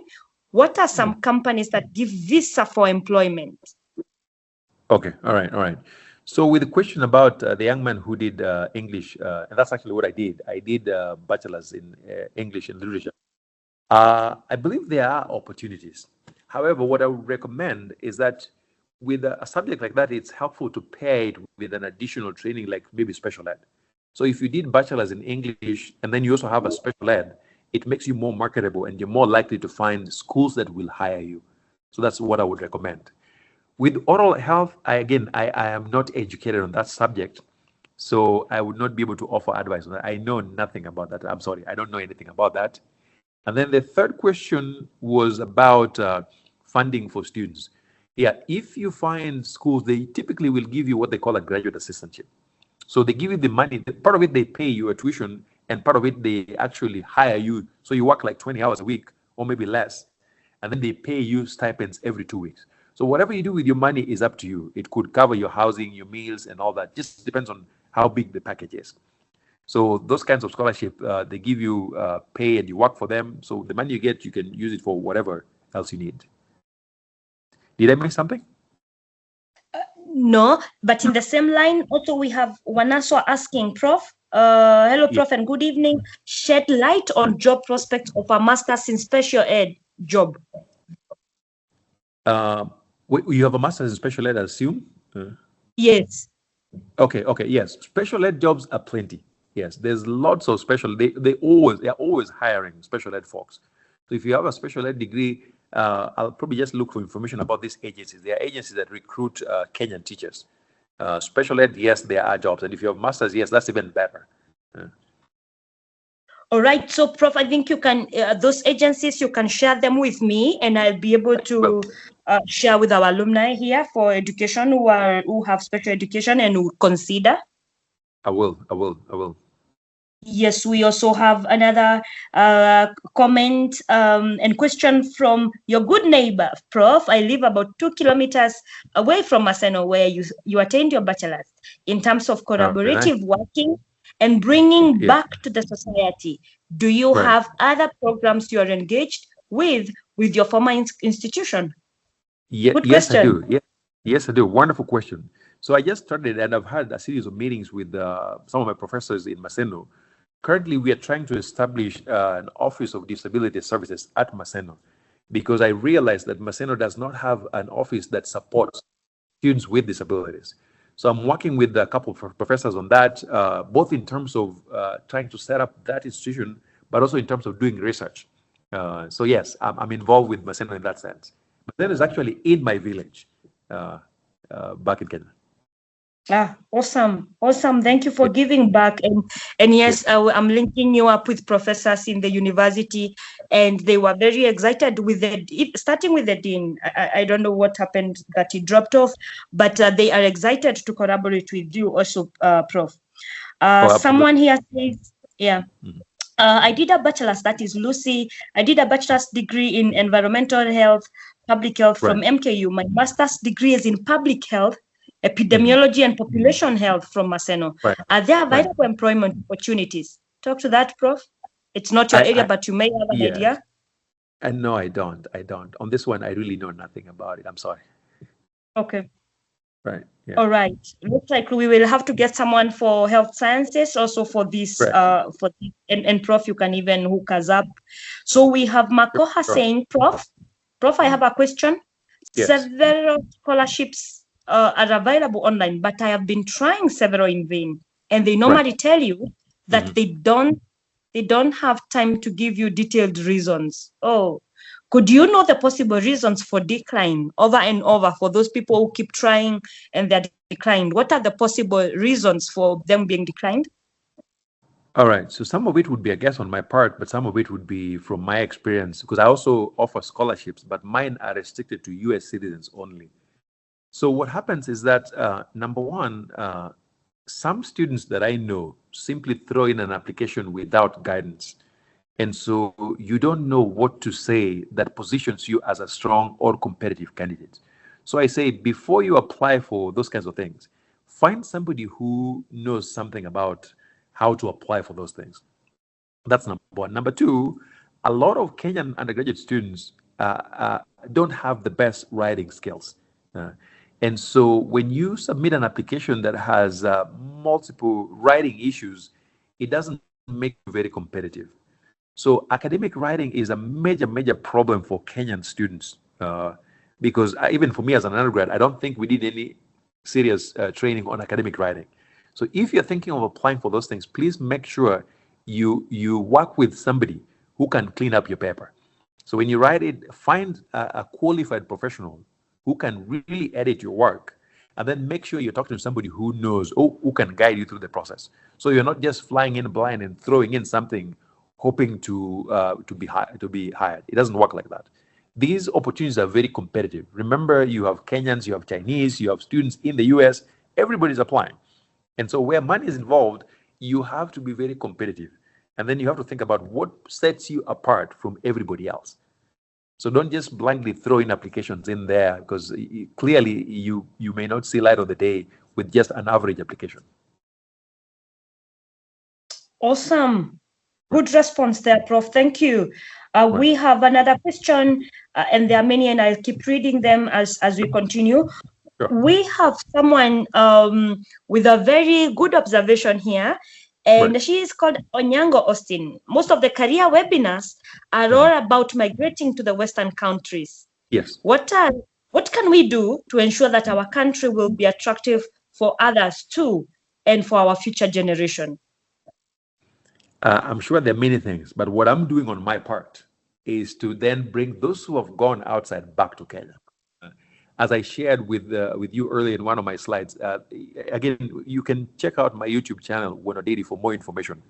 what are some companies that give visa for employment? Okay, all right. So with the question about the young man who did English, and that's actually what I did. I did bachelor's in English and literature. I believe there are opportunities. However, what I would recommend is that with a subject like that, it's helpful to pair it with an additional training, like maybe special ed. So if you did bachelor's in English and then you also have a special ed, it makes you more marketable and you're more likely to find schools that will hire you. So that's what I would recommend. With oral health, I am not educated on that subject, so I would not be able to offer advice on that. I know nothing about that. I'm sorry, I don't know anything about that. And then the third question was about funding for students. Yeah, if you find schools, they typically will give you what they call a graduate assistantship. So they give you the money, part of it they pay you a tuition, and part of it they actually hire you. So you work like 20 hours a week or maybe less, and then they pay you stipends every 2 weeks. So whatever you do with your money is up to you. It could cover your housing, your meals, and all that. Just depends on how big the package is. So those kinds of scholarship, they give you pay and you work for them. So the money you get, you can use it for whatever else you need. Did I miss something? No, but in the same line, also we have Wanaso asking, Prof. Hello, Prof, and good evening. Shed light on job prospects of a master's in special ed job. You have a master's in special ed, I assume? Yes. Okay, yes. Special ed jobs are plenty. Yes, there's lots of special. They are always hiring special ed folks. So if you have a special ed degree, I'll probably just look for information about these agencies. There are agencies that recruit Kenyan teachers. Special ed, yes, there are jobs. And if you have masters, yes, that's even better. All right. So, Prof, I think you can, those agencies, you can share them with me and I'll be able to share with our alumni here for education who have special education and who consider. I will. Yes, we also have another comment and question from your good neighbor, Prof. I live about 2 kilometers away from Maseno, where you attained your bachelor's. In terms of collaborative working and bringing back to the society, do you have other programs you are engaged with your former institution? Good yes, question. I do. Yes, I do. Wonderful question. So I just started and I've had a series of meetings with some of my professors in Maseno. Currently, we are trying to establish an Office of Disability Services at Maseno because I realized that Maseno does not have an office that supports students with disabilities. So I'm working with a couple of professors on that, both in terms of trying to set up that institution, but also in terms of doing research. So yes, I'm involved with Maseno in that sense. Maseno is actually in my village back in Kenya. Awesome. Thank you for giving back. And yes, I'm linking you up with professors in the university, and they were very excited with starting with the dean. I don't know what happened that he dropped off, but they are excited to collaborate with you also, Prof. Someone here says, I did a bachelor's, that is Lucy. I did a bachelor's degree in environmental health, public health from MKU. My master's degree is in public health, epidemiology, and population health from Maseno. Are there available employment opportunities? Talk to that, Prof. It's not your area, but you may have an idea. And no, I don't. On this one, I really know nothing about it. I'm sorry. Okay. Right. Yeah. All right. Looks like we will have to get someone for health sciences, also for this. And Prof, you can even hook us up. So we have Makoha saying, Prof, I have a question. Yes. Several scholarships are available online, but I have been trying several in vain, and they normally tell you that they don't have time to give you detailed reasons. Oh, could you know the possible reasons for decline over and over for those people who keep trying and they're declined? What are the possible reasons for them being declined? All right. So some of it would be a guess on my part, but some of it would be from my experience, because I also offer scholarships, but mine are restricted to US citizens only. So what happens is that, number one, some students that I know simply throw in an application without guidance. And so you don't know what to say that positions you as a strong or competitive candidate. So I say, before you apply for those kinds of things, find somebody who knows something about how to apply for those things. That's number one. Number two, a lot of Kenyan undergraduate students don't have the best writing skills. And so when you submit an application that has multiple writing issues, it doesn't make you very competitive. So academic writing is a major problem for Kenyan students, because even for me as an undergrad, I don't think we did any serious training on academic writing. So if you're thinking of applying for those things, please make sure you work with somebody who can clean up your paper. So when you write it, find a qualified professional who can really edit your work, and then make sure you're talking to somebody who knows, who can guide you through the process. So you're not just flying in blind and throwing in something hoping to be hired. It doesn't work like that. These opportunities are very competitive. Remember, you have Kenyans, you have Chinese, you have students in the US, everybody's applying. And so where money is involved, you have to be very competitive. And then you have to think about what sets you apart from everybody else. So don't just blindly throw in applications in there, because clearly you may not see light of the day with just an average application. Awesome. Good response there, Prof. Thank you. We have another question, and there are many, and I'll keep reading them as we continue. Sure. We have someone with a very good observation here, and she is called Onyango Austin. Most of the career webinars are all about migrating to the Western countries. Yes. What can we do to ensure that our country will be attractive for others too, and for our future generation? I'm sure there are many things, but what I'm doing on my part is to then bring those who have gone outside back to Kenya. As I shared with you earlier in one of my slides, again, you can check out my YouTube channel, Wenodidi, for more information.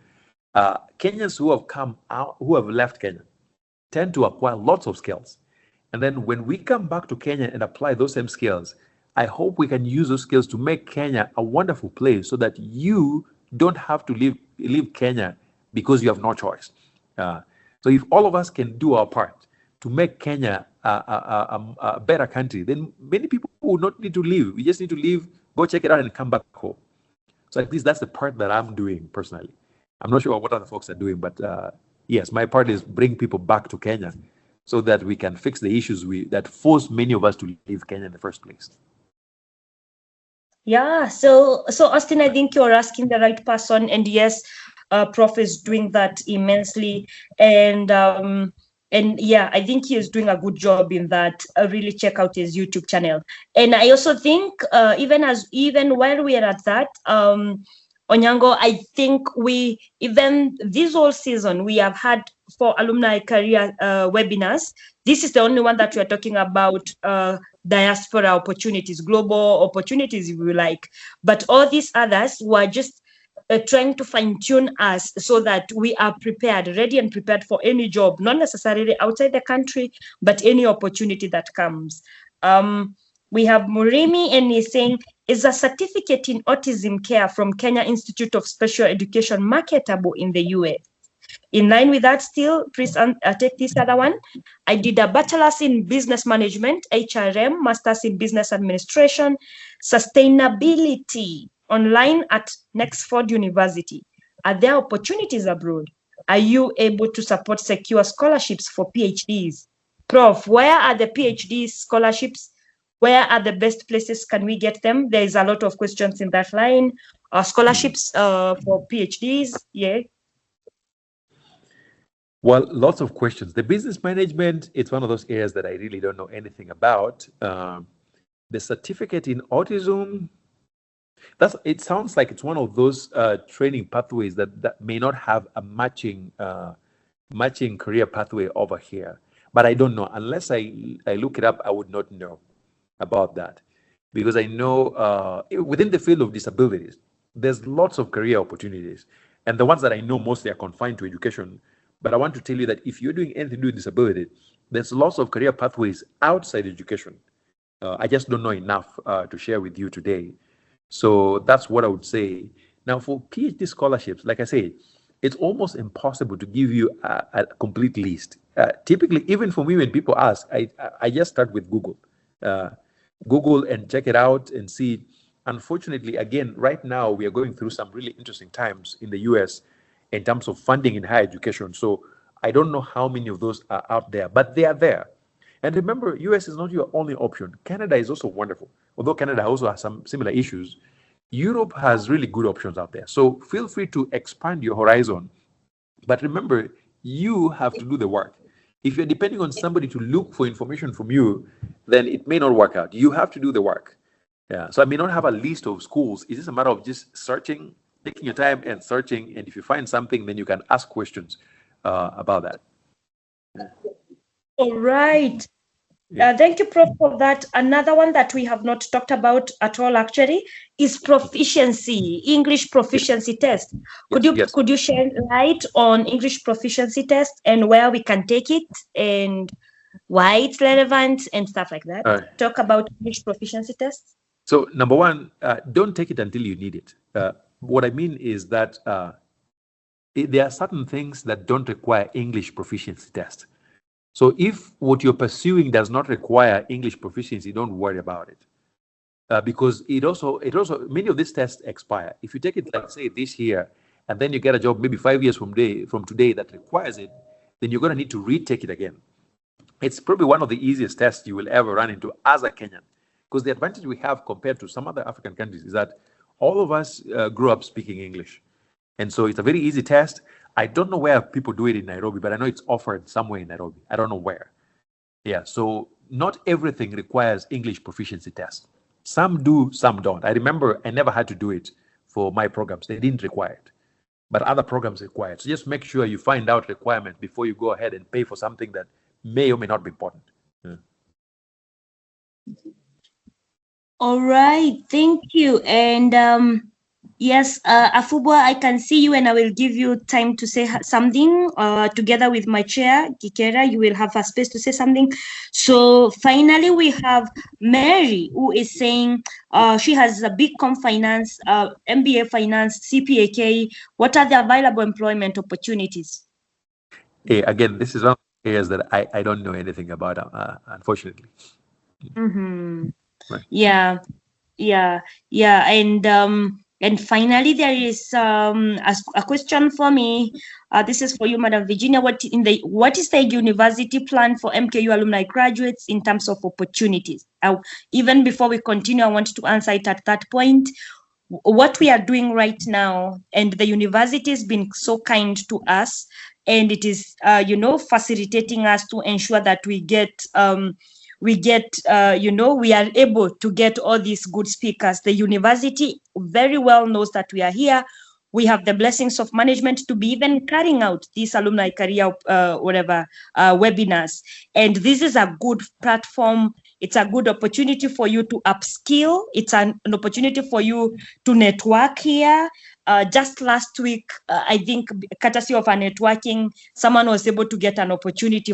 Kenyans who have come out, who have left Kenya, tend to acquire lots of skills. And then when we come back to Kenya and apply those same skills, I hope we can use those skills to make Kenya a wonderful place, so that you don't have to leave Kenya because you have no choice. So if all of us can do our part to make Kenya a better country, then many people will not need to leave. We just need to leave, go check it out, and come back home. So at least that's the part that I'm doing personally. I'm not sure what other folks are doing, but yes, my part is bring people back to Kenya so that we can fix the issues that force many of us to leave Kenya in the first place. Yeah, so Austin, I think you're asking the right person, and yes, Prof is doing that immensely, and yeah, I think he is doing a good job in that. Really check out his YouTube channel. And I also think even while we are at that, Onyango, I think even this whole season we have had 4 alumni career webinars. This is the only one that we are talking about diaspora opportunities, global opportunities, if you like. But all these others were just trying to fine-tune us so that we are prepared, ready and prepared for any job, not necessarily outside the country, but any opportunity that comes. We have Murimi, and he's saying, is a certificate in autism care from Kenya Institute of Special Education marketable in the US? In line with that, still, please take this other one. I did a bachelor's in business management, HRM, master's in business administration, sustainability, online at Nexford University. Are there opportunities abroad? Are you able to support secure scholarships for PhDs? Prof, where are the PhD scholarships? Where are the best places can we get them? There is a lot of questions in that line. Scholarships for PhDs, yeah. Well, lots of questions. The business management, it's one of those areas that I really don't know anything about. The certificate in autism, it sounds like it's one of those training pathways that may not have a matching career pathway over here. But I don't know. Unless I look it up, I would not know about that. Because I know within the field of disabilities, there's lots of career opportunities. And the ones that I know mostly are confined to education. But I want to tell you that if you're doing anything to do with disability, there's lots of career pathways outside education. I just don't know enough to share with you today. So that's what I would say. Now, for PhD scholarships, like I say, it's almost impossible to give you a complete list. Typically, even for me, when people ask, I just start with Google. Google and check it out and see. Unfortunately, again, right now, we are going through some really interesting times in the US in terms of funding in higher education. So I don't know how many of those are out there, but they are there. And remember, US is not your only option. Canada is also wonderful. Although Canada also has some similar issues, Europe has really good options out there. So feel free to expand your horizon. But remember, you have to do the work. If you're depending on somebody to look for information from you, then it may not work out. You have to do the work. Yeah. So I may not have a list of schools. It's just a matter of just searching, taking your time and searching. And if you find something, then you can ask questions about that. All right. Thank you, Prof, for that. Another one that we have not talked about at all, actually, is proficiency, English proficiency test. Could you shed light on English proficiency test and where we can take it and why it's relevant and stuff like that? Talk about English proficiency tests. So number one, don't take it until you need it. What I mean is that there are certain things that don't require English proficiency test. So if what you're pursuing does not require English proficiency, don't worry about it. Because it also many of these tests expire. If you take it, like say this year, and then you get a job maybe 5 years from today that requires it, then you're going to need to retake it again. It's probably one of the easiest tests you will ever run into as a Kenyan. Because the advantage we have compared to some other African countries is that all of us grew up speaking English. And so it's a very easy test. I don't know where people do it in Nairobi, but I know it's offered somewhere in Nairobi. I don't know where. Yeah, so not everything requires English proficiency test. Some do, some don't. I remember I never had to do it for my programs. They didn't require it. But other programs require it. So just make sure you find out requirements before you go ahead and pay for something that may or may not be important. Yeah. All right, thank you. And yes, Afubwa, I can see you and I will give you time to say something together with my chair, Kikera. You will have a space to say something. So finally, we have Mary, who is saying she has a BCom Finance, MBA Finance, CPAK. What are the available employment opportunities? Hey, again, this is one of the areas that I don't know anything about, unfortunately. Mm-hmm. Right. Yeah. And finally, there is a question for me. This is for you, Madam Virginia. What is the university plan for MKU alumni graduates in terms of opportunities? Even before we continue, I want to answer it at that point. What we are doing right now, and the university has been so kind to us, and it is, facilitating us to ensure that we are able to get all these good speakers. The university very well knows that we are here. We have the blessings of management to be even carrying out these alumni career webinars. And this is a good platform. It's a good opportunity for you to upskill. It's an opportunity for you to network here. Just last week, I think, courtesy of our networking, someone was able to get an opportunity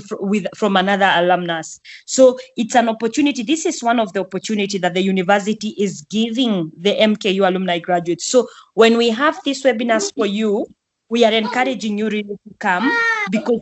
from another alumnus. So it's an opportunity. This is one of the opportunities that the university is giving the MKU alumni graduates. So when we have these webinars for you, we are encouraging you really to come, because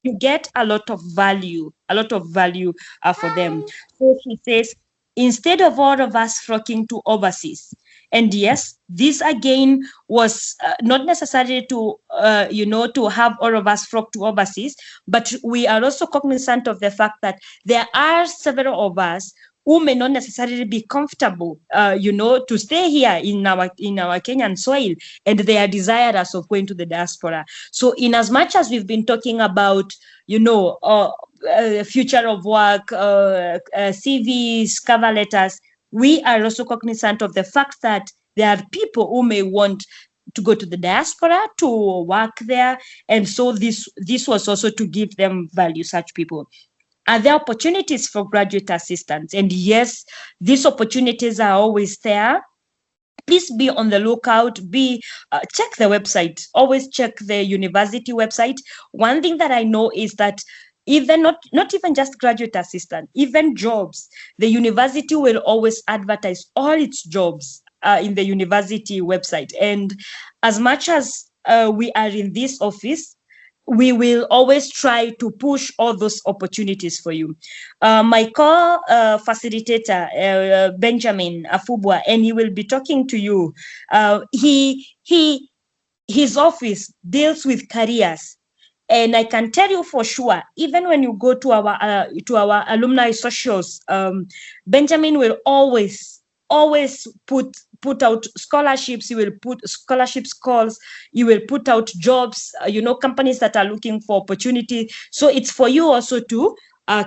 you get a lot of value for them. So she says, instead of all of us flocking to overseas, and yes, this again was not necessary to to have all of us flock to overseas, but we are also cognizant of the fact that there are several of us who may not necessarily be comfortable, to stay here in our Kenyan soil, and they are desirous of going to the diaspora. So, in as much as we've been talking about, future of work, CVs, cover letters, we are also cognizant of the fact that there are people who may want to go to the diaspora to work there, and so this was also to give them value, such people. Are there opportunities for graduate assistants? And yes, these opportunities are always there. Please be on the lookout. Check the website. Always check the university website. One thing that I know is that even not even just graduate assistant, even jobs, the university will always advertise all its jobs in the university website. And as much as we are in this office, we will always try to push all those opportunities for you. My co-facilitator, Benjamin Afubwa, and he will be talking to you. His office deals with careers. And I can tell you for sure, even when you go to our alumni socials, Benjamin will always put out scholarships. He will put scholarships calls. He will put out jobs, companies that are looking for opportunity. So it's for you also to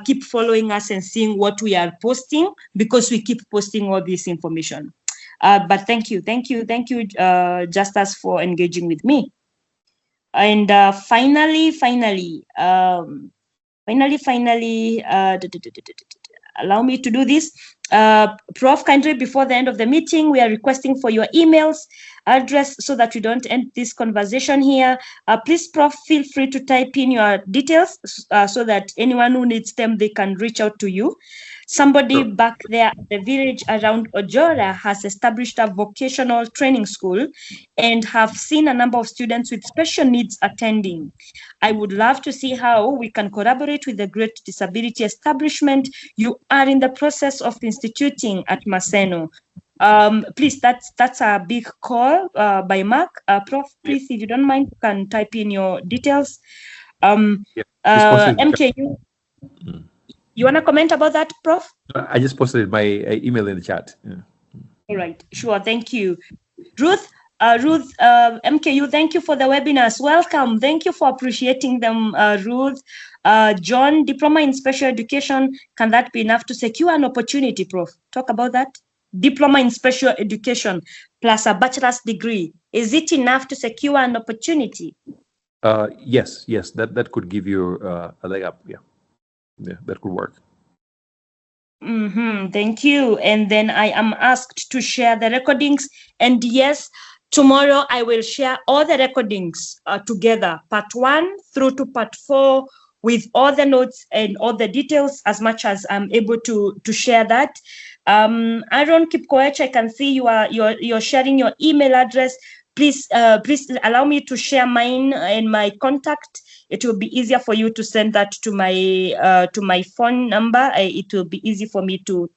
keep following us and seeing what we are posting, because we keep posting all this information. But thank you, Justus, for engaging with me. And finally, allow me to do this. Prof, kindly, before the end of the meeting, we are requesting for your emails address so that we don't end this conversation here. Please, Prof, feel free to type in your details so that anyone who needs them, they can reach out to you. Somebody back there at the village around Ojora has established a vocational training school and have seen a number of students with special needs attending. I would love to see how we can collaborate with the Great Disability Establishment you are in the process of instituting at Maseno. Please, that's a big call by Mark. Prof, please, if you don't mind, you can type in your details. MKU. You want to comment about that, Prof? I just posted my email in the chat. Yeah. All right, sure, thank you. Ruth, MKU, thank you for the webinars. Welcome, thank you for appreciating them, Ruth. John, diploma in special education, can that be enough to secure an opportunity, Prof? Talk about that. Diploma in special education plus a bachelor's degree, is it enough to secure an opportunity? Yes, that could give you a leg up, yeah, that could work. Thank you. And then I am asked to share the recordings, and yes, tomorrow I will share all the recordings together, part 1 through to part 4, with all the notes and all the details, as much as I'm able to share that. Aaron Kipkoech, I can see you're sharing your email address. Please allow me to share mine and my contact. It will be easier for you to send that to my phone number. It will be easy for me to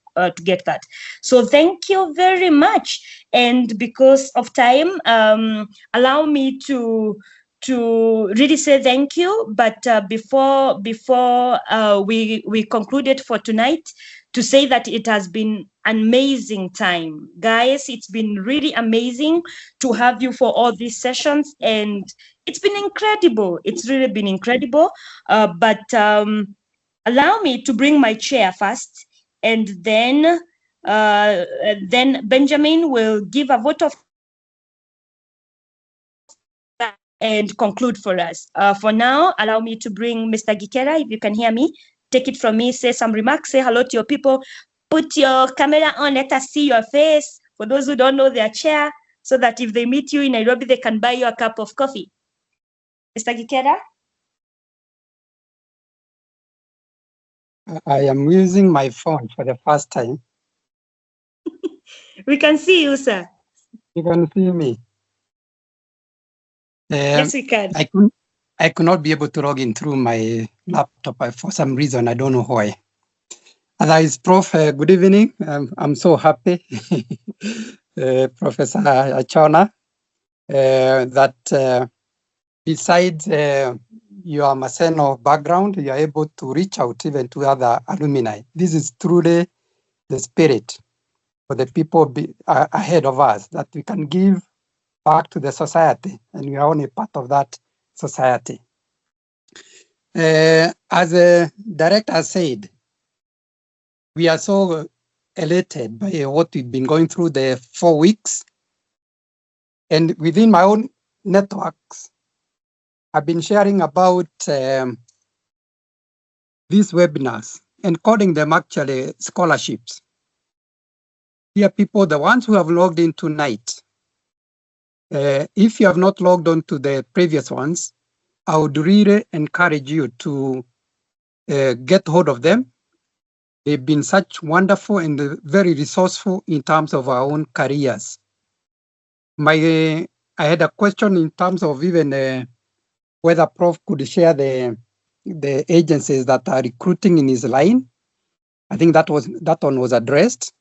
get that. So thank you very much. And because of time, allow me to really say thank you. But before we concluded for tonight, to say that it has been an amazing time. Guys, it's been really amazing to have you for all these sessions, and it's been incredible. It's really been incredible. But allow me to bring my chair first, and then Benjamin will give a vote of and conclude for us. For now, allow me to bring Mr. Gikera, if you can hear me. Take it from me, say some remarks, say hello to your people, put your camera on, let us see your face. For those who don't know their chair, so that if they meet you in Nairobi, they can buy you a cup of coffee. Mr. Gikera? I am using my phone for the first time. We can see you, sir. You can see me. Yes, we can. I could not be able to log in through my laptop for some reason. I don't know why. Otherwise, Prof, good evening. I'm so happy, Professor Achona, that besides your Maseno background, you are able to reach out even to other alumni. This is truly the spirit for the people ahead of us, that we can give back to the society, and we are only part of that society. As the director said, we are so elated by what we've been going through the 4 weeks. And within my own networks, I've been sharing about these webinars and calling them actually scholarships. Here, people, the ones who have logged in tonight, if you have not logged on to the previous ones, I would really encourage you to get hold of them. They've been such wonderful and very resourceful in terms of our own careers. I had a question in terms of even whether Prof could share the agencies that are recruiting in his line. I think that one was addressed.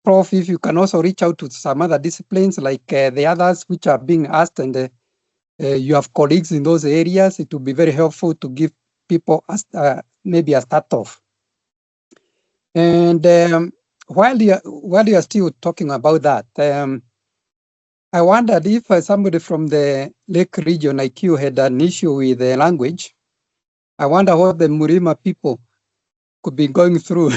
Prof, if you can also reach out to some other disciplines like the others which are being asked, and you have colleagues in those areas, it would be very helpful to give people maybe a start off. And while you are still talking about that, I wondered if somebody from the Lake region like you had an issue with the language. I wonder what the Murima people could be going through.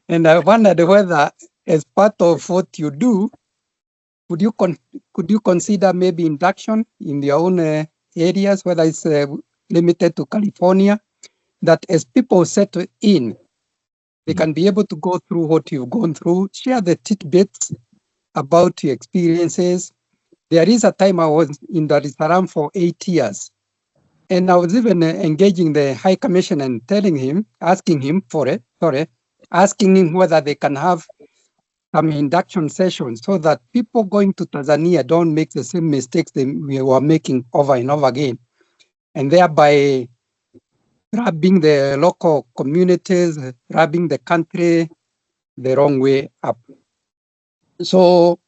And I wondered whether, as part of what you do, could you consider maybe induction in your own areas, whether it's limited to California, that as people settle in, they can be able to go through what you've gone through, share the tidbits about your experiences. There is a time I was in Dar es Salaam for 8 years, and I was even engaging the High Commission and asking him whether they can have some induction sessions so that people going to Tanzania don't make the same mistakes that we were making over and over again, and thereby rubbing the local communities, rubbing the country the wrong way up. So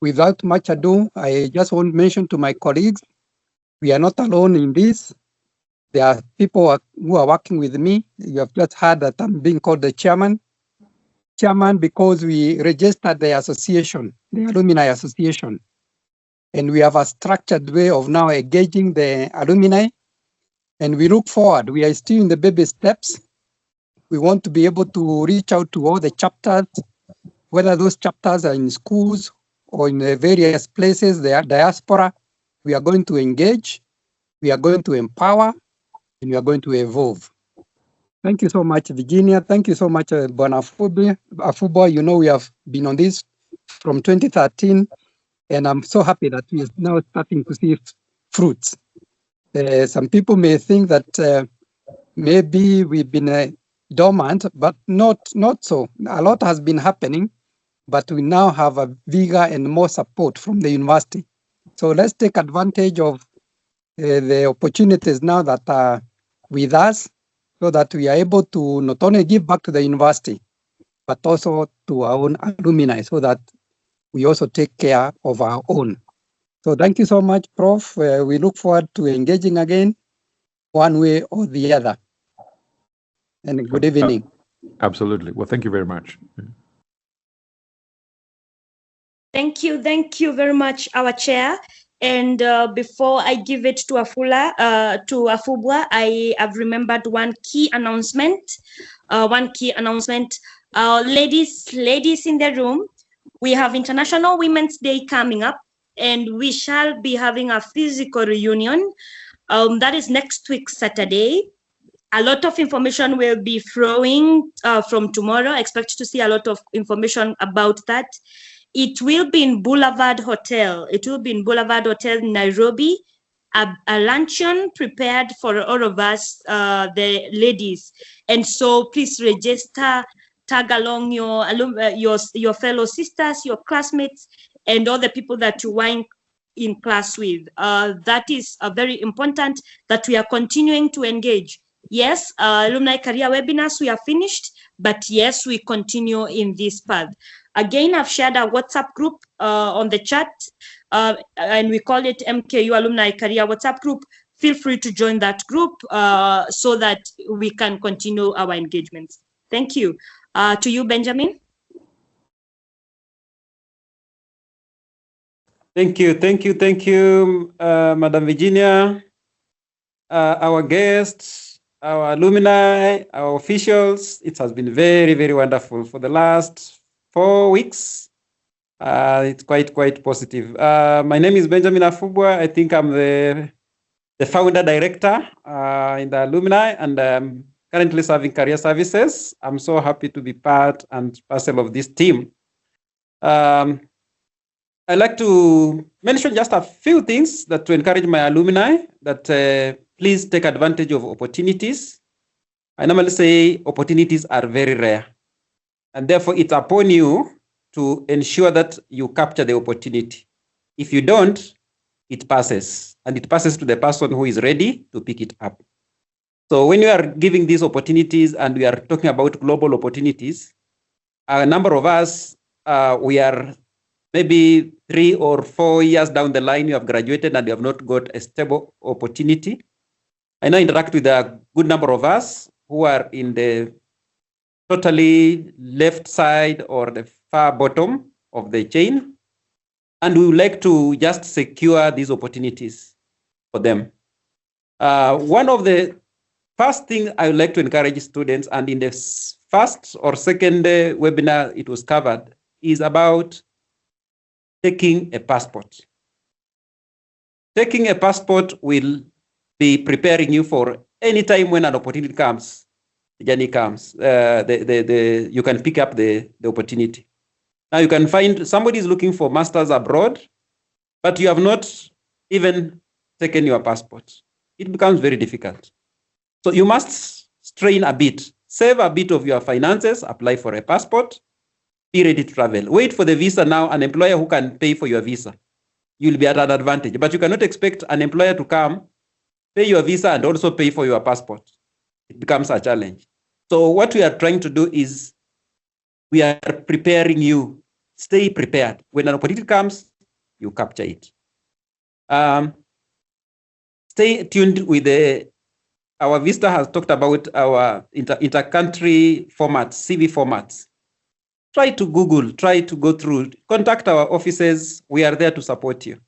without much ado, I just want to mention to my colleagues, we are not alone in this. There are people who are working with me. You have just heard that I'm being called the chairman. Chairman because we registered the association, the Alumni Association. And we have a structured way of now engaging the alumni. And we look forward. We are still in the baby steps. We want to be able to reach out to all the chapters, whether those chapters are in schools or in the various places, the diaspora. We are going to engage, we are going to empower, and we are going to evolve. Thank you so much, Virginia. Thank you so much, Bwana Afubo. You know, we have been on this from 2013, and I'm so happy that we are now starting to see fruits. Some people may think that maybe we've been dormant, but not so. A lot has been happening, but we now have a vigor and more support from the university. So let's take advantage of the opportunities now that are with us, so that we are able to not only give back to the university, but also to our own alumni, so that we also take care of our own. So thank you so much, Prof. We look forward to engaging again, one way or the other. And good evening. Absolutely. Well, thank you very much. Thank you very much, our chair. And before I give it to Afubwa, I have remembered one key announcement. Ladies in the room, we have International Women's Day coming up, and we shall be having a physical reunion. That is next week, Saturday. A lot of information will be flowing from tomorrow. I expect to see a lot of information about that. It will be in Boulevard Hotel. It will be in Boulevard Hotel in Nairobi. A luncheon prepared for all of us, the ladies. And so please register, tag along your fellow sisters, your classmates, and all the people that you in class with. That is very important that we are continuing to engage. Yes, alumni career webinars, we are finished, but yes, we continue in this path. Again, I've shared a WhatsApp group on the chat, and we call it MKU Alumni Career WhatsApp group. Feel free to join that group so that we can continue our engagements. Thank you. To you, Benjamin. Thank you, Madam Virginia, our guests, our alumni, our officials. It has been very, very wonderful for the last 4 weeks. It's quite positive. My name is Benjamin Afubwa. I think I'm the founder director in the alumni, and currently serving career services. I'm so happy to be part and parcel of this team. I'd like to mention just a few things that to encourage my alumni that please take advantage of opportunities. I normally say opportunities are very rare, and therefore it's upon you to ensure that you capture the opportunity. If you don't, it passes, and it passes to the person who is ready to pick it up. So when you are giving these opportunities, and we are talking about global opportunities, a number of us, we are maybe 3 or 4 years down the line, you have graduated and you have not got a stable opportunity. I now interact with a good number of us who are in the totally left side or the far bottom of the chain, and we would like to just secure these opportunities for them. One of the first things I would like to encourage students, and in the first or second webinar it was covered, is about taking a passport. Taking a passport will be preparing you for any time when an opportunity comes, the journey comes, you can pick up the opportunity. Now you can find somebody is looking for masters abroad, but you have not even taken your passport. It becomes very difficult. So you must strain a bit, save a bit of your finances, apply for a passport, be ready to travel. Wait for the visa now, an employer who can pay for your visa. You'll be at an advantage, but you cannot expect an employer to come, pay your visa, and also pay for your passport. It becomes a challenge. So what we are trying to do is we are preparing you. Stay prepared. When an opportunity comes, you capture it. Stay tuned with our Vista has talked about our inter-country formats, CV formats. Try to Google, try to go through, contact our offices. We are there to support you.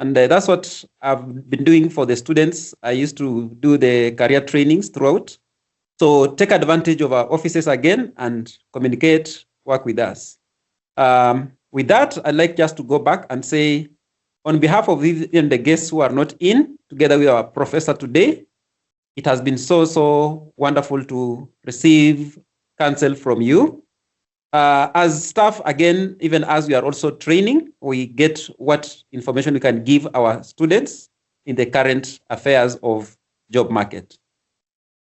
And that's what I've been doing for the students. I used to do the career trainings throughout. So take advantage of our offices again and communicate, work with us. With that, I'd like just to go back and say, on behalf of the guests who are not in, together with our professor today, it has been so wonderful to receive counsel from you. As staff, again, even as we are also training, we get what information we can give our students in the current affairs of job market.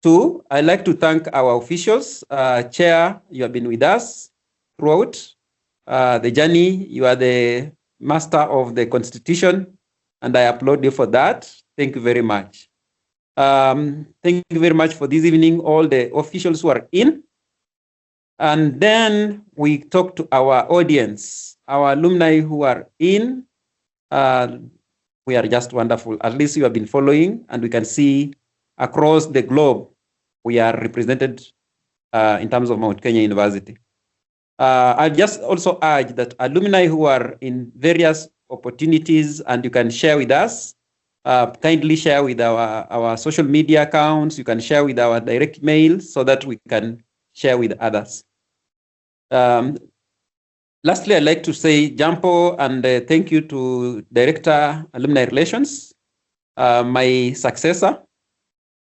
2, I'd like to thank our officials. Chair, you have been with us throughout the journey. You are the master of the Constitution, and I applaud you for that. Thank you very much. Thank you very much for this evening, all the officials who are in. And then we talk to our audience, our alumni who are in. We are just wonderful. At least you have been following, and we can see across the globe, we are represented in terms of Mount Kenya University. I just also urge that alumni who are in various opportunities, and you can share with us, kindly share with our social media accounts, you can share with our direct mail so that we can share with others. Lastly, I'd like to say Jampo and thank you to Director Alumni Relations, my successor.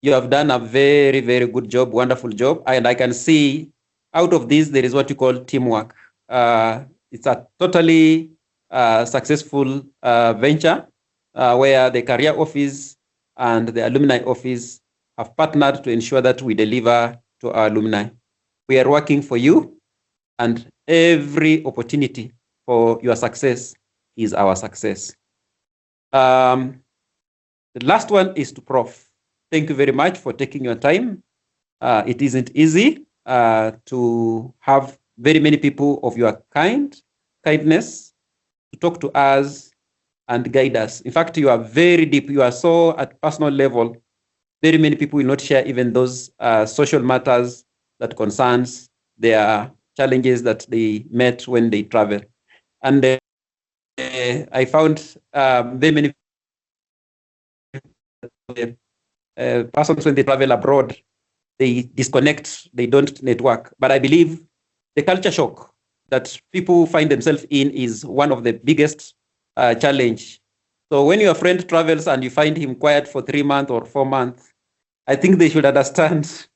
You have done a very good job, wonderful job, and I can see out of this there is what you call teamwork. It's a totally successful venture where the career office and the alumni office have partnered to ensure that we deliver to our alumni. We are working for you, and every opportunity for your success is our success. The last one is to Prof. Thank you very much for taking your time. It isn't easy to have very many people of your kindness to talk to us and guide us. In fact, you are very deep. You are so at personal level. Very many people will not share even those social matters that concerns their challenges that they met when they travel. And I found very many persons when they travel abroad, they disconnect, they don't network. But I believe the culture shock that people find themselves in is one of the biggest challenge. So when your friend travels and you find him quiet for 3 months or 4 months, I think they should understand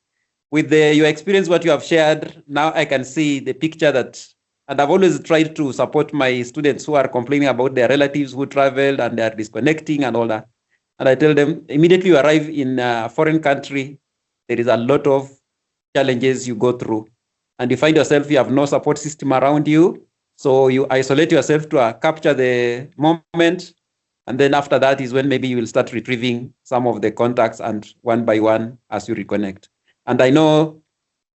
with your experience, what you have shared. Now I can see the picture that, and I've always tried to support my students who are complaining about their relatives who traveled and they are disconnecting and all that. And I tell them, immediately you arrive in a foreign country, there is a lot of challenges you go through. And you find yourself, you have no support system around you. So you isolate yourself to capture the moment. And then after that is when maybe you will start retrieving some of the contacts and one by one as you reconnect. And I know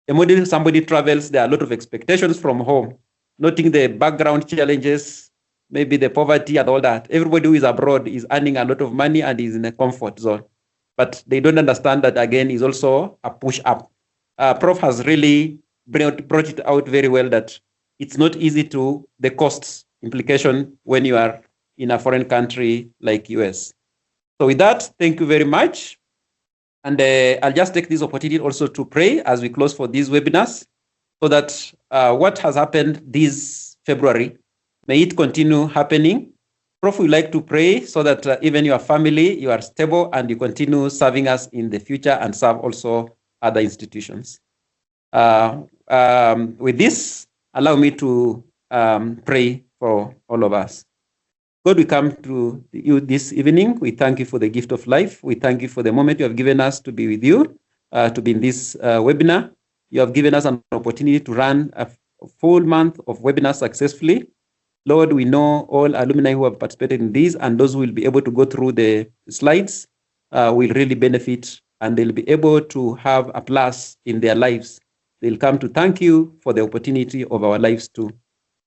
immediately somebody travels, there are a lot of expectations from home, noting the background challenges, maybe the poverty and all that. Everybody who is abroad is earning a lot of money and is in a comfort zone. But they don't understand that, again, is also a push up. Prof has really brought it out very well that it's not easy to the costs implication when you are in a foreign country like US. So with that, thank you very much. And I'll just take this opportunity also to pray as we close for these webinars, so that what has happened this February, may it continue happening. Prof, we like to pray so that even your family, you are stable and you continue serving us in the future and serve also other institutions. With this, allow me to pray for all of us. God, we come to you this evening. We thank you for the gift of life. We thank you for the moment you have given us to be with you, to be in this webinar. You have given us an opportunity to run a full month of webinars successfully. Lord, we know all alumni who have participated in these and those who will be able to go through the slides will really benefit, and they'll be able to have a plus in their lives. They'll come to thank you for the opportunity of our lives too.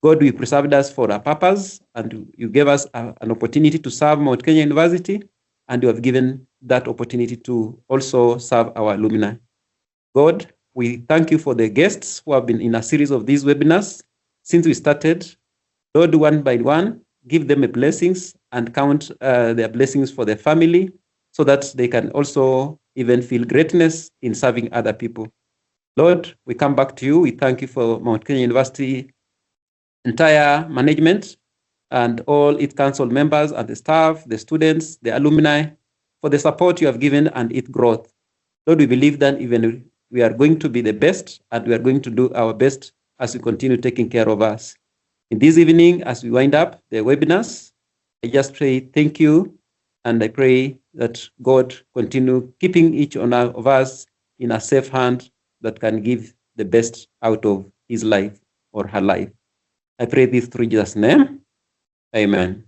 God, you preserved us for a purpose, and you gave us an opportunity to serve Mount Kenya University, and you have given that opportunity to also serve our alumni. God, we thank you for the guests who have been in a series of these webinars since we started. Lord, one by one, give them a blessings and count their blessings for their family, so that they can also even feel greatness in serving other people. Lord, we come back to you. We thank you for Mount Kenya University entire management and all its council members and the staff, the students, the alumni, for the support you have given and its growth. Lord, we believe that even we are going to be the best, and we are going to do our best as you continue taking care of us. In this evening, as we wind up the webinars, I just pray thank you, and I pray that God continue keeping each one of us in a safe hand that can give the best out of his life or her life. I pray this through Jesus' name. Amen.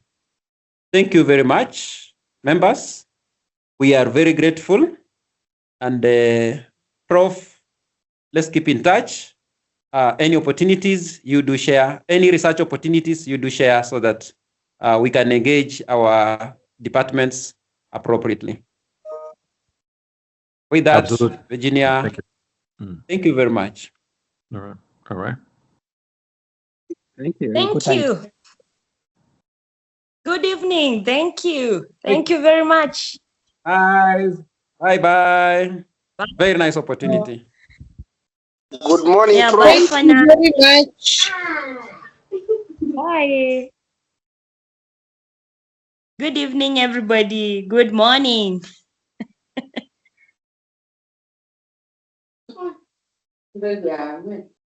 Thank you very much, members. We are very grateful. And Prof, let's keep in touch. Any opportunities you do share, any research opportunities you do share, so that we can engage our departments appropriately. With that, Absolutely. Virginia, Thank you. Thank you very much. All right. All right. Thank you. Thank you. Good evening. Thank you. Thank you very much. Bye. Bye-bye. Very nice opportunity. Good morning, Yeah, Prof. bye for Thank you now. very much. Bye. Good evening, everybody. Good morning. Good, yeah.